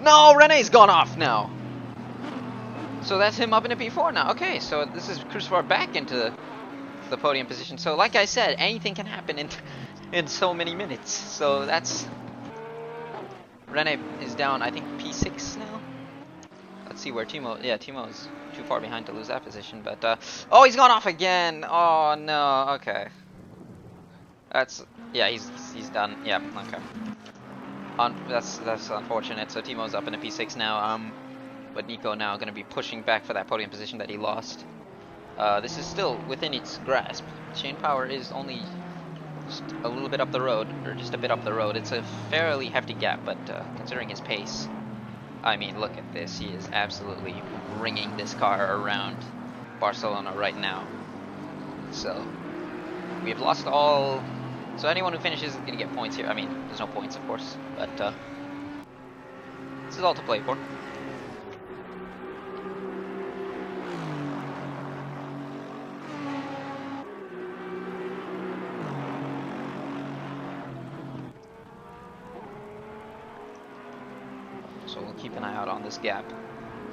No, Rene's gone off now. So that's him up into P4 now. Okay, so this is Crucivar back into the podium position. So like I said, anything can happen in so many minutes. So that's Rene is down, I think P6 now. Let's see where Timo. Yeah, Timo's too far behind to lose that position. But oh, he's gone off again. Oh no. Okay. Yeah, he's done. Yeah. Okay. That's unfortunate. So Timo's up in a P6 now. But Nico now going to be pushing back for that podium position that he lost. This is still within its grasp. Shane Power is only just a little bit up the road, or just a bit up the road. It's a fairly hefty gap, but considering his pace, I mean, look at this. He is absolutely ringing this car around Barcelona right now. So we have lost all. So anyone who finishes is going to get points here. I mean, there's no points, of course, but this is all to play for. So we'll keep an eye out on this gap,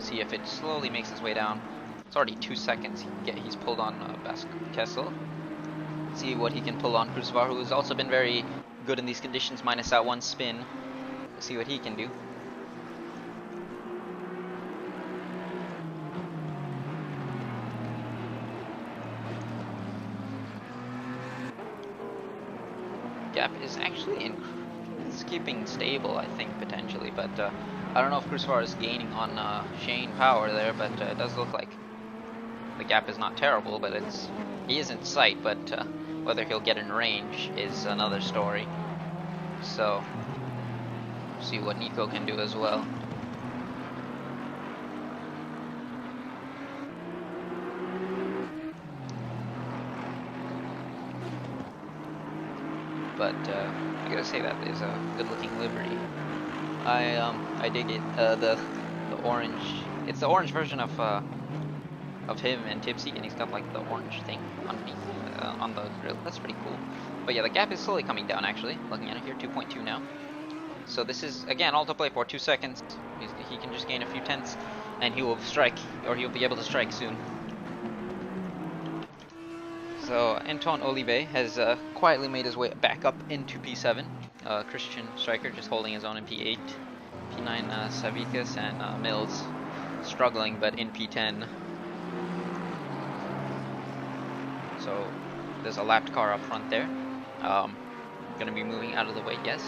see if it slowly makes its way down. It's already 2 seconds. He's pulled on Baskessel. See what he can pull on Crucivar, who has also been very good in these conditions, minus that one spin. We'll see what he can do. Gap is actually it's keeping stable, I think, potentially, but I don't know if Crucivar is gaining on Shane Power there, but it does look like the gap is not terrible, but he is in sight, but whether he'll get in range is another story. So, see what Nico can do as well. But I gotta say that is a good-looking livery. I dig it. The orange. It's the orange version of him and Tipsy, and he's got like the orange thing underneath on the grill. That's pretty cool. But yeah, the gap is slowly coming down. Actually, looking at it here, 2.2 now. So this is again all to play for. 2 seconds. He can just gain a few tenths, and he will strike, or he'll be able to strike soon. So Antoine Olivet has quietly made his way back up into P7. Christian Striker just holding his own in P8. P9 Savikas and Mills struggling, but in P10. So there's a lapped car up front there. Gonna be moving out of the way, yes.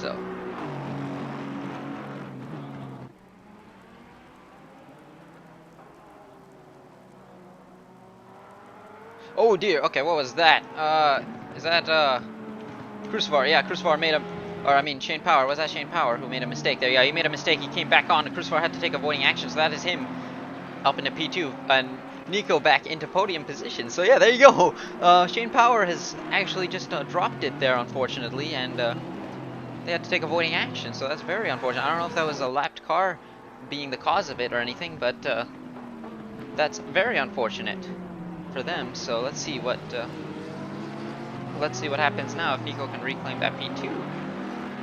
So. Oh dear, okay, what was that? Is that, Crucivar? Yeah, Crucivar made Shane Power. Was that Shane Power who made a mistake there? Yeah, he made a mistake. He came back on. Crucivar had to take avoiding action, so that is him up into P2, and Nico back into podium position. So yeah, there you go. Shane Power has actually just dropped it there, unfortunately, and they had to take avoiding action. So that's very unfortunate. I don't know if that was a lapped car being the cause of it or anything, but that's very unfortunate for them. So let's see what happens now if Nico can reclaim that P2.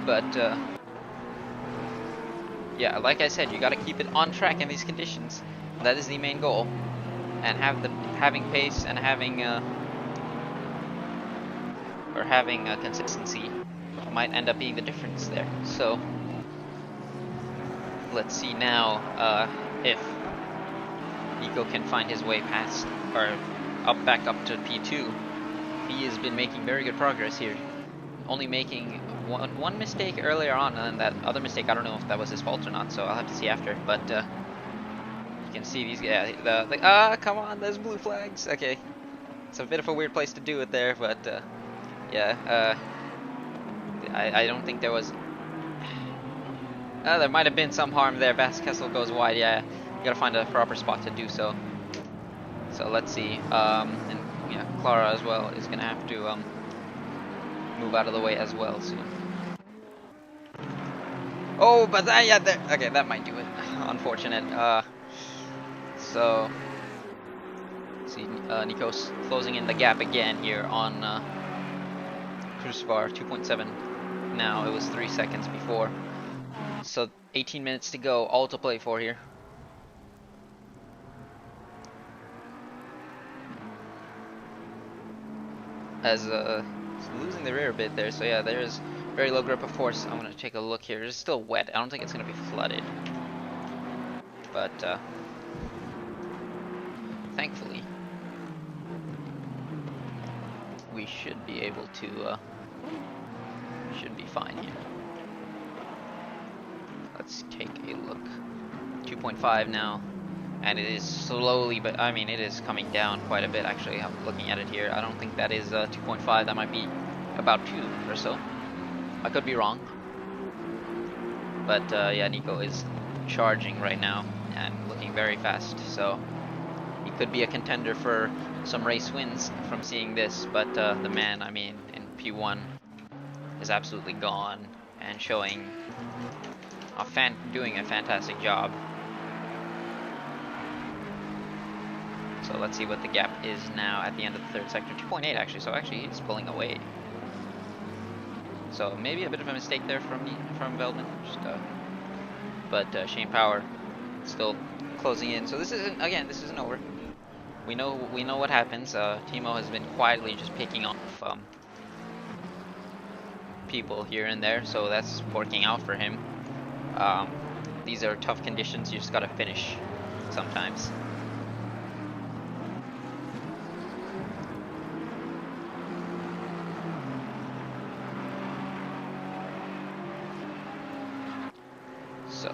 But yeah, like I said, you got to keep it on track in these conditions. That is the main goal, and having pace and having consistency might end up being the difference there. So let's see now if Nico can find his way past or back up to P2. He has been making very good progress here, only making one mistake earlier on, and that other mistake, I don't know if that was his fault or not, so I'll have to see after. But you can see these, yeah, come on, there's blue flags. Okay, it's a bit of a weird place to do it there, but yeah, I don't think there was. There might have been some harm there. Kessel goes wide. Yeah, you gotta find a proper spot to do so. So let's see. And yeah, Clara as well is gonna have to move out of the way as well soon. Oh, but yeah, okay, that might do it. Unfortunate. So see, Nico's closing in the gap again here on Crucibar 2.7. Now it was 3 seconds before. So 18 minutes to go, all to play for here. As losing the rear a bit there, so yeah, there's very low grip of force. I'm gonna take a look here. It's still wet. I don't think it's gonna be flooded, but thankfully we should be able to should be fine here. Let's take a look. 2.5 now, and it is slowly, but I mean it is coming down quite a bit. Actually, I'm looking at it here. I don't think that is 2.5. That might be about 2 or so. I could be wrong, but yeah, Nico is charging right now and looking very fast. So he could be a contender for some race wins from seeing this. But the man, I mean, in P1 is absolutely gone and showing doing a fantastic job. So let's see what the gap is now at the end of the third sector. 2.8 actually, so actually he's pulling away. So maybe a bit of a mistake there from Veldman. But Shane Power still closing in. So this isn't over. We know what happens. Timo has been quietly just picking off people here and there, so that's working out for him. These are tough conditions. You just gotta finish sometimes. So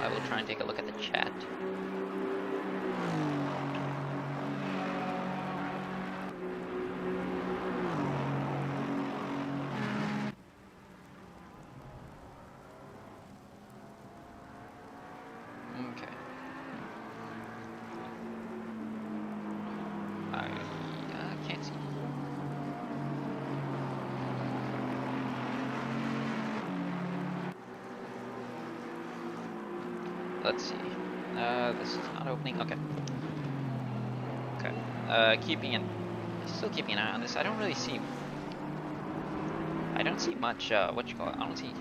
I will try and take a look at the chat. Okay. I can't see. Let's see. This is not opening. Okay. Okay. Still keeping an eye on this. I don't see much. What you call it? I don't see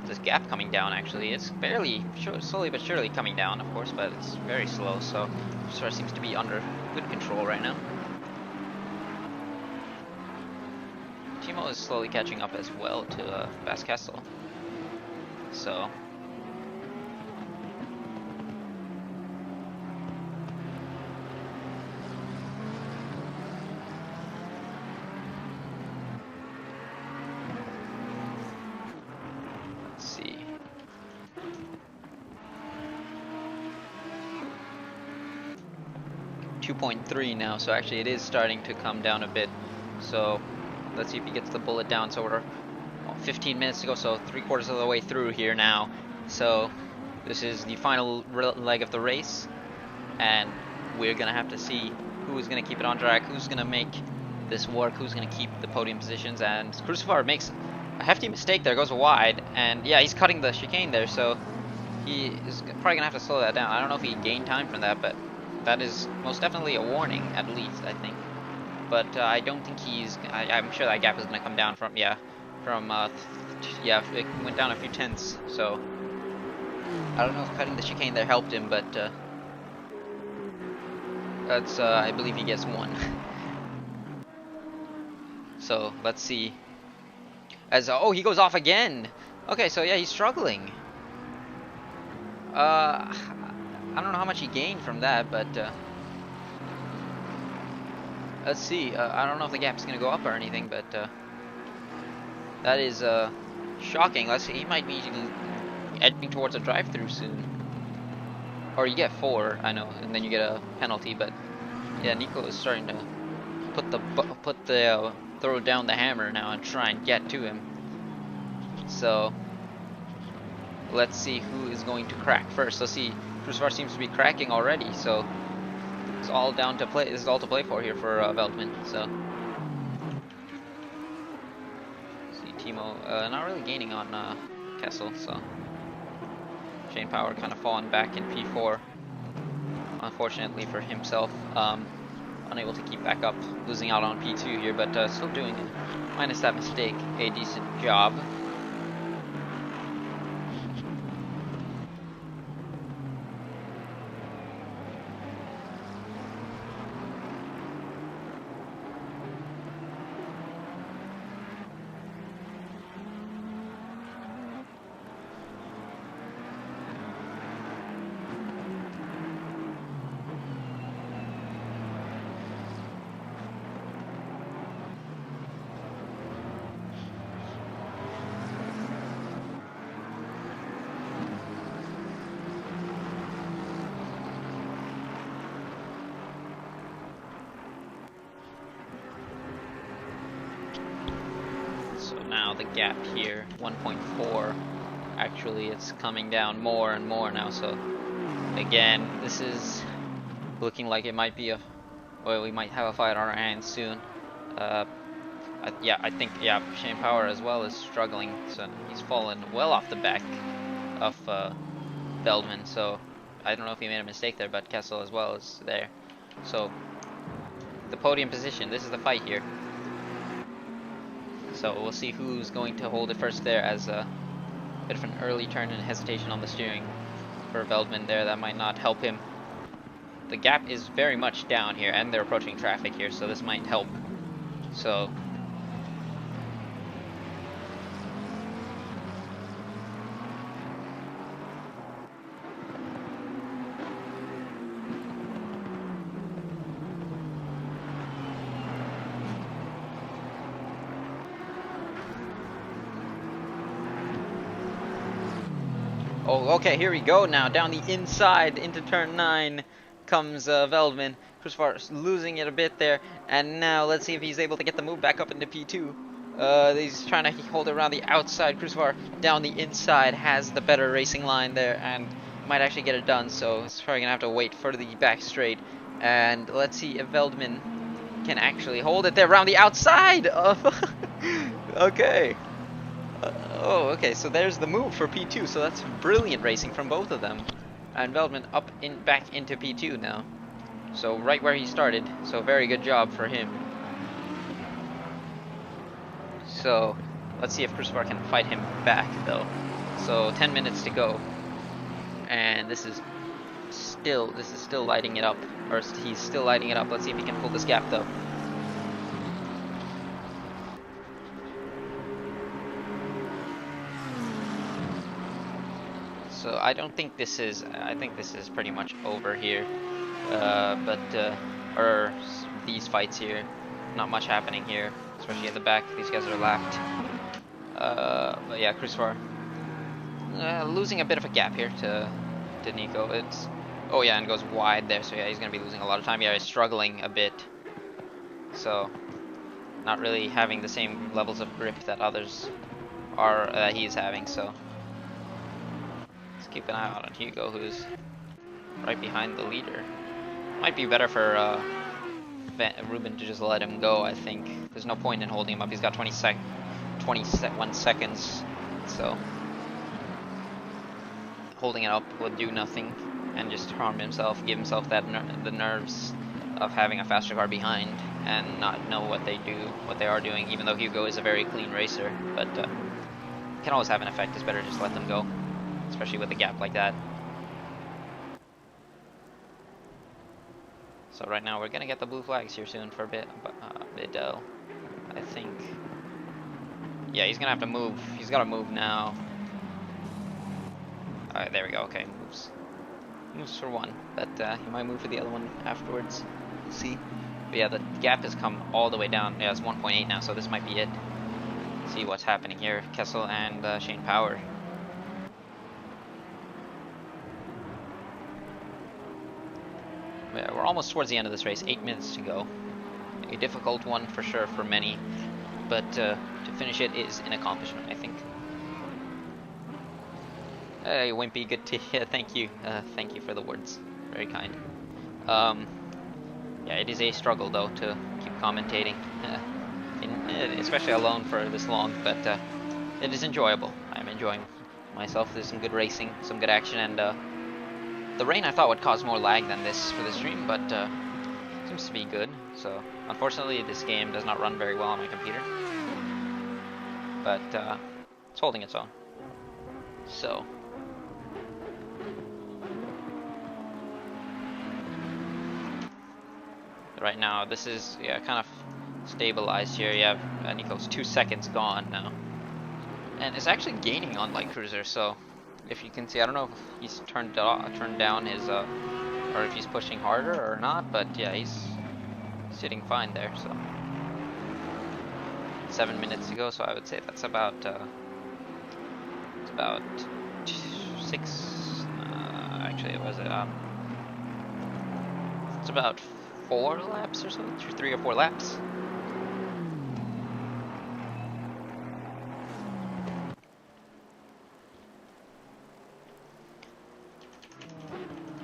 this gap coming down. Actually, it's barely, slowly but surely coming down, of course, but it's very slow. So, sort of seems to be under good control right now. Timo is slowly catching up as well to Kessel. So. Let's see. .3 now, so actually it is starting to come down a bit. So let's see if he gets the bullet down. So we're 15 minutes to go, so 3/4 of the way through here now. So this is the final leg of the race, and we're gonna have to see who's gonna keep it on track, who's gonna make this work, who's gonna keep the podium positions. And Crucifer makes a hefty mistake there, goes wide, and yeah, he's cutting the chicane there, so he is probably gonna have to slow that down. I don't know if he gained time from that, but that is most definitely a warning, at least, I think. But I don't think he's. I'm sure that gap is gonna come down from yeah, it went down a few tenths. So I don't know if cutting the chicane there helped him, but that's I believe he gets one. So let's see. As oh, he goes off again. Okay, so yeah, he's struggling. I don't know how much he gained from that, but let's see. I don't know if the gap's gonna go up or anything, but that is shocking. Let's see. He might be edging towards a drive-through soon. Or you get 4, I know, and then you get a penalty. But yeah, Nico is starting to throw down the hammer now and try and get to him. So let's see who is going to crack first. Let's see. Crucifer seems to be cracking already, so it's all down to play. This is all to play for here for Veltman. So see Timo not really gaining on Kessel, so Shane Power kind of falling back in P4. Unfortunately for himself, unable to keep back up, losing out on P2 here, but still doing it. Minus that mistake, a decent job. Now the gap here, 1.4, actually it's coming down more and more now, so again, this is looking like it might be we might have a fight on our hands soon. I think Shane Power as well is struggling, so he's fallen well off the back of Veldman, so I don't know if he made a mistake there, but Kessel as well is there. So the podium position, this is the fight here. So we'll see who's going to hold it first there, as a bit of an early turn and hesitation on the steering for Veldman there. That might not help him. The gap is very much down here, and they're approaching traffic here, so this might help. So oh, okay, here we go now. Down the inside into turn 9 comes Veldman. Crucifer losing it a bit there. And now let's see if he's able to get the move back up into P2. He's trying to hold it around the outside. Crucifer down the inside has the better racing line there and might actually get it done. So he's probably going to have to wait for the back straight. And let's see if Veldman can actually hold it there around the outside. Okay. Oh, okay, so there's the move for P2, so that's brilliant racing from both of them. And Veldman back into P2 now. So right where he started, so very good job for him. So let's see if Crucifer can fight him back though. So 10 minutes to go. And this is still lighting it up, or he's still lighting it up. Let's see if he can pull this gap though. So I think this is pretty much over here, or these fights here, not much happening here, especially in the back. These guys are lapped. But yeah, Crucifer losing a bit of a gap here to Nico. Oh yeah, and goes wide there. So yeah, he's gonna be losing a lot of time. Yeah, he's struggling a bit. So not really having the same levels of grip that others are that he's having. So keep an eye out on Hugo, who's right behind the leader. Might be better for Ruben to just let him go, I think. There's no point in holding him up. He's got 21 seconds, so holding it up would do nothing and just harm himself, give himself that the nerves of having a faster car behind and not know what they are doing, even though Hugo is a very clean racer, but can always have an effect. It's better just let them go, especially with a gap like that. So right now we're gonna get the blue flags here soon for Bidell, I think. Yeah, he's gonna have to move. He's gotta move now. Alright, there we go. Okay, moves for one, but he might move for the other one afterwards. We'll see. But yeah, the gap has come all the way down. Yeah, it's 1.8 now, so this might be it. See what's happening here. Kessel and Shane Power. Yeah, we're almost towards the end of this race. 8 minutes to go. A difficult one for sure for many, but to finish it is an accomplishment, I think. Hey, Wimpy, good to hear. Thank you for the words. Very kind. Yeah, it is a struggle though to keep commentating, especially alone for this long. But it is enjoyable. I'm enjoying myself. There's some good racing, some good action, and the rain I thought would cause more lag than this for the stream, but seems to be good. So unfortunately, this game does not run very well on my computer, but it's holding its own. So. Right now, this is kind of stabilized here. You have Nico's 2 seconds gone now, and it's actually gaining on Light Cruiser. So, if you can see, I don't know if he's turned down his or if he's pushing harder or not, but yeah, he's sitting fine there. So, 7 minutes to go. So I would say that's about it's about 6. Actually, it was it's about 4 laps or so, 3 or 4 laps.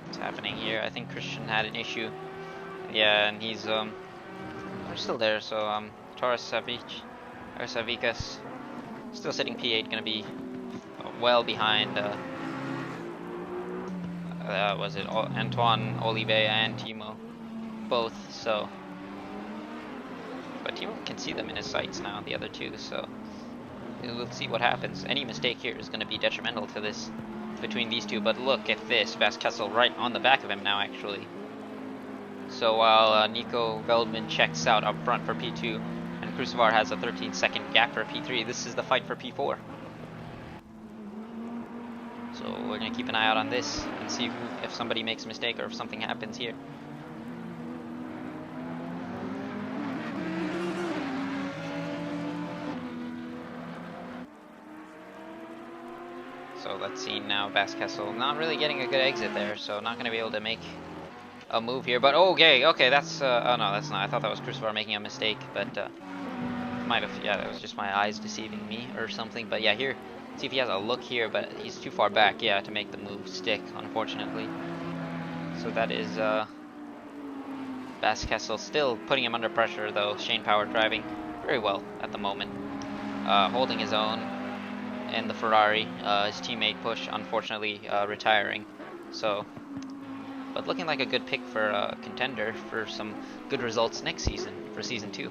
What's happening here? I think Christian had an issue. Yeah, and he's we're still there. So Taurus Savicas still sitting P8, gonna be well behind. Was it Antoine, Olive, and Timo? Both, so, but Timo can see them in his sights now, the other two, so we'll see what happens. Any mistake here is going to be detrimental to this, between these two, but look at this, Bas Kessel right on the back of him now, actually. So while Nico Veldman checks out up front for P2, and Crucivar has a 13-second gap for P3, this is the fight for P4. So we're going to keep an eye out on this, and see if somebody makes a mistake, or if something happens here. So let's see now, Bas Kessel not really getting a good exit there, so not going to be able to make a move here. But okay, that's oh no, that's not. I thought that was Crucivar making a mistake, but might have. Yeah, that was just my eyes deceiving me or something. But yeah, here, see if he has a look here, but he's too far back, yeah, to make the move stick, unfortunately. So that is Bas Kessel still putting him under pressure, though. Shane Power driving very well at the moment, holding his own. And the Ferrari, his teammate Push, unfortunately retiring. So, but looking like a good pick for a contender for some good results next season, for season 2.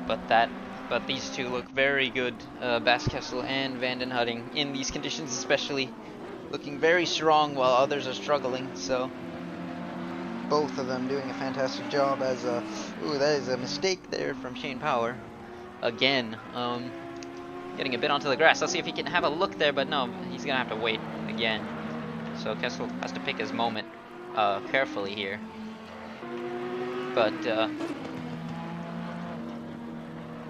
But these two look very good, Bas Kessel and Vanden Hutting, in these conditions especially, looking very strong while others are struggling. So, both of them doing a fantastic job. As ooh, that is a mistake there from Shane Power. Again, getting a bit onto the grass. Let's see if he can have a look there, but no, he's gonna have to wait again. So Kessel has to pick his moment carefully here. But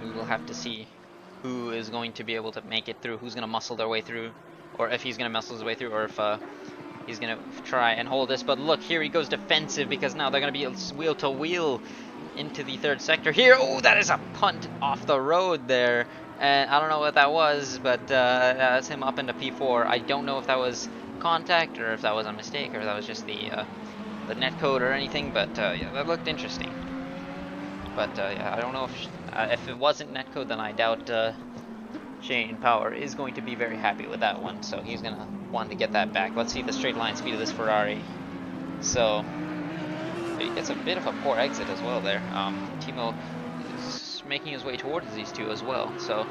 we will have to see who is going to be able to make it through, who's gonna muscle their way through, or if he's gonna muscle his way through, or if he's gonna try and hold this. But look, here he goes defensive, because now they're gonna be wheel to wheel into the third sector here. Oh, that is a punt off the road there, and I don't know what that was, but that's him up into P4. I don't know if that was contact, or if that was a mistake, or if that was just the netcode or anything. But yeah, that looked interesting. But yeah, I don't know if it wasn't netcode, then I doubt Shane Power is going to be very happy with that one. So he's gonna want to get that back. Let's see the straight line speed of this Ferrari. So he gets a bit of a poor exit as well there. Timo is making his way towards these two as well. So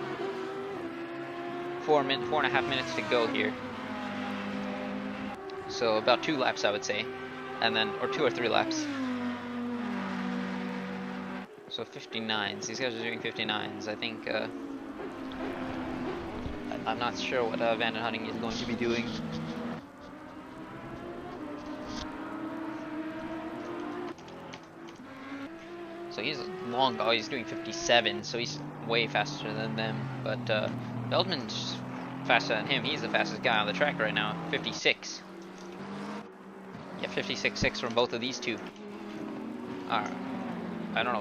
4.5 minutes to go here. So about 2 laps, I would say, and then or 2 or 3 laps. So 59s. These guys are doing 59s. I think. I'm not sure what Van den Hunting is going to be doing. So he's long. Oh, he's doing 57. So he's way faster than them. But Veldman's faster than him. He's the fastest guy on the track right now. 56. Yeah, 56.6 from both of these two. Alright. I don't know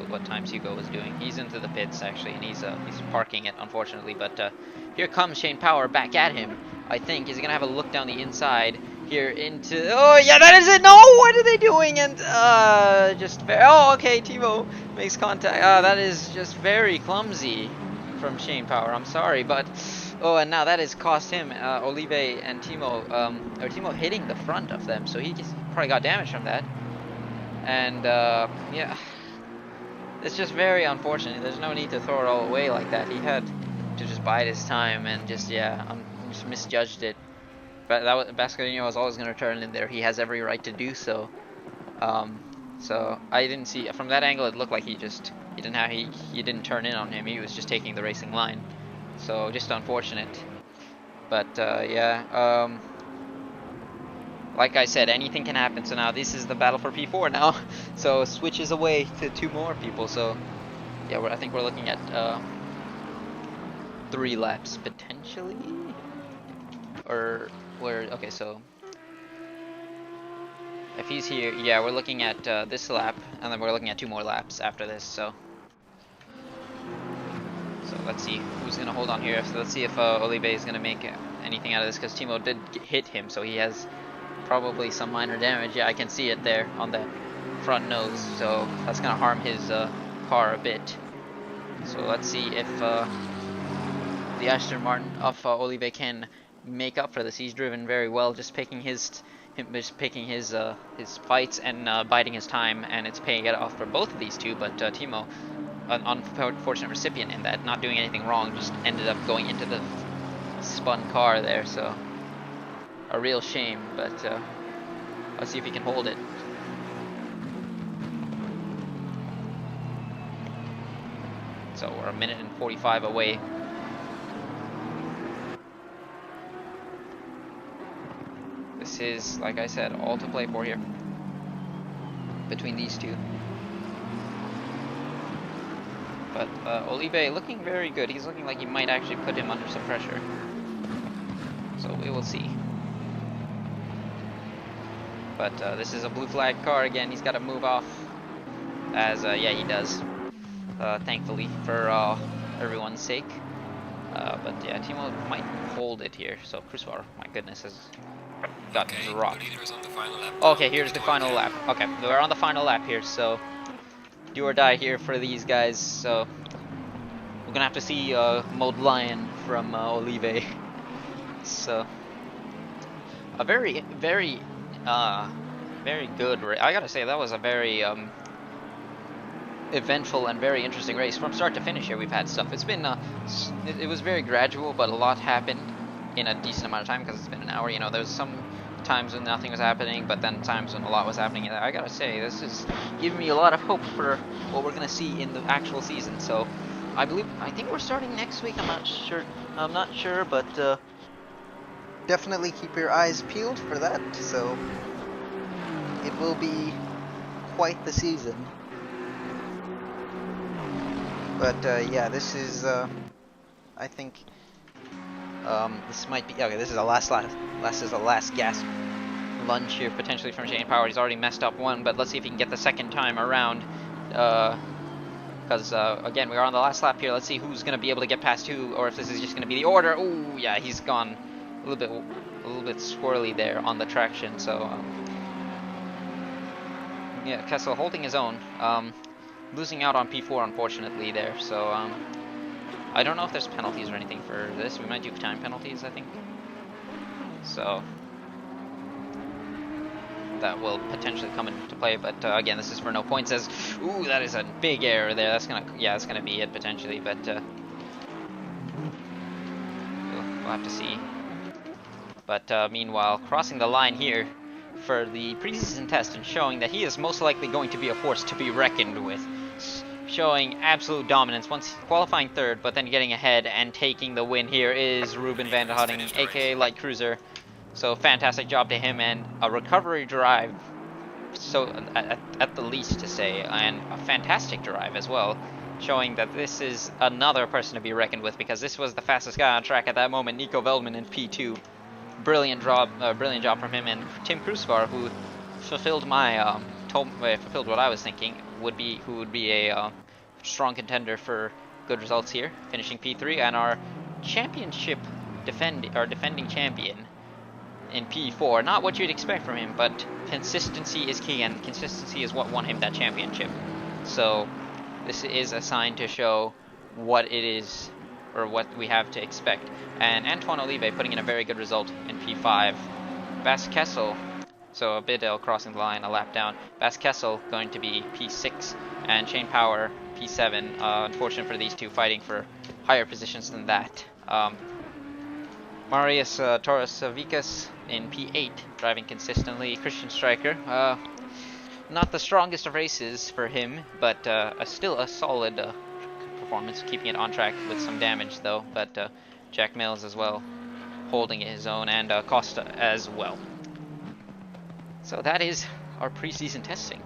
what times Hugo was doing. He's into the pits actually, and he's parking it unfortunately. But here comes Shane Power back at him. I think he's gonna have a look down the inside here into. Oh yeah, that is it. No, what are they doing? And oh okay, Timo makes contact. That is just very clumsy from Shane Power. I'm sorry, but oh, and now that has cost him Olive and Timo or Timo hitting the front of them, so he just probably got damage from that. And yeah. It's just very unfortunate. There's no need to throw it all away like that. He had to just bide his time and just just misjudged it. But Bascodino was always going to turn in there. He has every right to do so. So I didn't see from that angle. It looked like he didn't turn in on him. He was just taking the racing line. So just unfortunate. But yeah. Like I said, anything can happen. So now this is the battle for P4 now. So switches away to 2 more people. So yeah, I think we're looking at 3 laps potentially. Or okay, so if he's here, yeah, we're looking at this lap, and then we're looking at 2 more laps after this. So let's see who's gonna hold on here. So let's see if Olive is gonna make anything out of this, because Timo did hit him, so he has probably some minor damage. Yeah, I can see it there on the front nose, so that's gonna harm his car a bit. So let's see if the Aston Martin of Olive can make up for this. He's driven very well, just picking his fights and biding his time, and it's paying it off for both of these two. But Timo, an unfortunate recipient in that, not doing anything wrong, just ended up going into the spun car there. So a real shame, but let's see if he can hold it. So we're 1 minute and 45 away. This is, like I said, all to play for here between these two. But Olive looking very good. He's looking like he might actually put him under some pressure. So we will see. But this is a blue flag car again. He's got to move off. As yeah, he does. Thankfully for everyone's sake. But yeah, Timo might hold it here. So Cruzvar, my goodness, has got dropped. Okay, here's the final lap. Okay, we're on the final lap here. So do or die here for these guys. So we're gonna have to see Mode Lion from Olive. So a very good race. I gotta say, that was a very eventful and very interesting race from start to finish. Here we've had stuff. It's been it was very gradual, but a lot happened in a decent amount of time, because it's been an hour. You know, there's some times when nothing was happening, but then times when a lot was happening. And I gotta say, this is giving me a lot of hope for what we're gonna see in the actual season. So I think we're starting next week. I'm not sure, but definitely keep your eyes peeled for that. So it will be quite the season. But yeah, this is I think this might be okay. This is the last gas lunge here potentially from Shane Power. He's already messed up one, but let's see if he can get the second time around. Because again, we are on the last lap here. Let's see who's gonna be able to get past who, or if this is just gonna be the order. Oh yeah, he's gone a little bit a little bit squirrely there on the traction. So yeah, Kessel holding his own, losing out on P4 unfortunately there. So I don't know if there's penalties or anything for this. We might do time penalties, I think. So that will potentially come into play, but again, this is for no points. As ooh, that is a big error there. That's gonna be it potentially, but we'll have to see. But meanwhile, crossing the line here for the preseason test and showing that he is most likely going to be a force to be reckoned with. Showing absolute dominance once qualifying third, but then getting ahead and taking the win here is Ruben van der Hodding, aka Light Cruiser. So fantastic job to him, and a recovery drive, so at the least to say, and a fantastic drive as well, showing that this is another person to be reckoned with, because this was the fastest guy on track at that moment, Nico Veldman in P2. Brilliant job from him, and Tim Krusvar, who fulfilled my fulfilled what I was thinking would be a strong contender for good results here, finishing P3, and our championship defending champion in P4. Not what you'd expect from him, but consistency is key, and consistency is what won him that championship. So this is a sign to show what it is, or what we have to expect. And Antoine Olive putting in a very good result in P5. Bas Kessel, so a Biddle crossing the line, a lap down. Bas Kessel going to be P6, and Shane Power P7. Unfortunate for these two fighting for higher positions than that. Marius Torres Vicas in P8, driving consistently. Christian Stryker, not the strongest of races for him, but still a solid performance, keeping it on track with some damage though. But Jack Mills as well, holding his own, and Costa as well. So that is our preseason testing.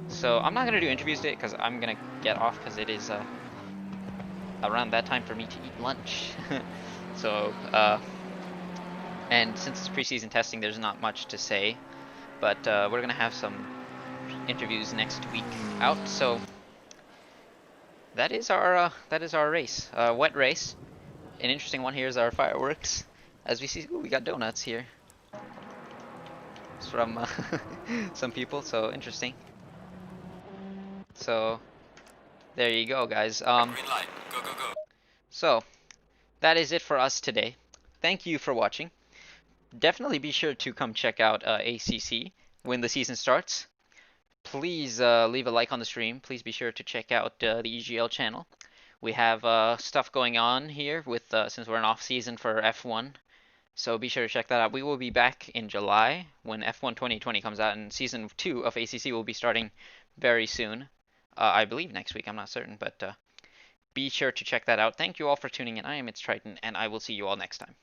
So I'm not going to do interviews today because I'm going to get off, because it is around that time for me to eat lunch. So, and since it's preseason testing, there's not much to say, but we're going to have some interviews next week out. So that is our race, wet race. An interesting one here is our fireworks. As we see, ooh, we got donuts here. It's from some people, so interesting. So there you go, guys. Green light. Go, go, go. So that is it for us today. Thank you for watching. Definitely be sure to come check out ACC when the season starts. Please leave a like on the stream. Please be sure to check out the EGL channel. We have stuff going on here with since we're in off season for F1. So be sure to check that out. We will be back in July when F1 2020 comes out, and Season 2 of ACC will be starting very soon. I believe next week, I'm not certain, but be sure to check that out. Thank you all for tuning in. I am It's Triton, and I will see you all next time.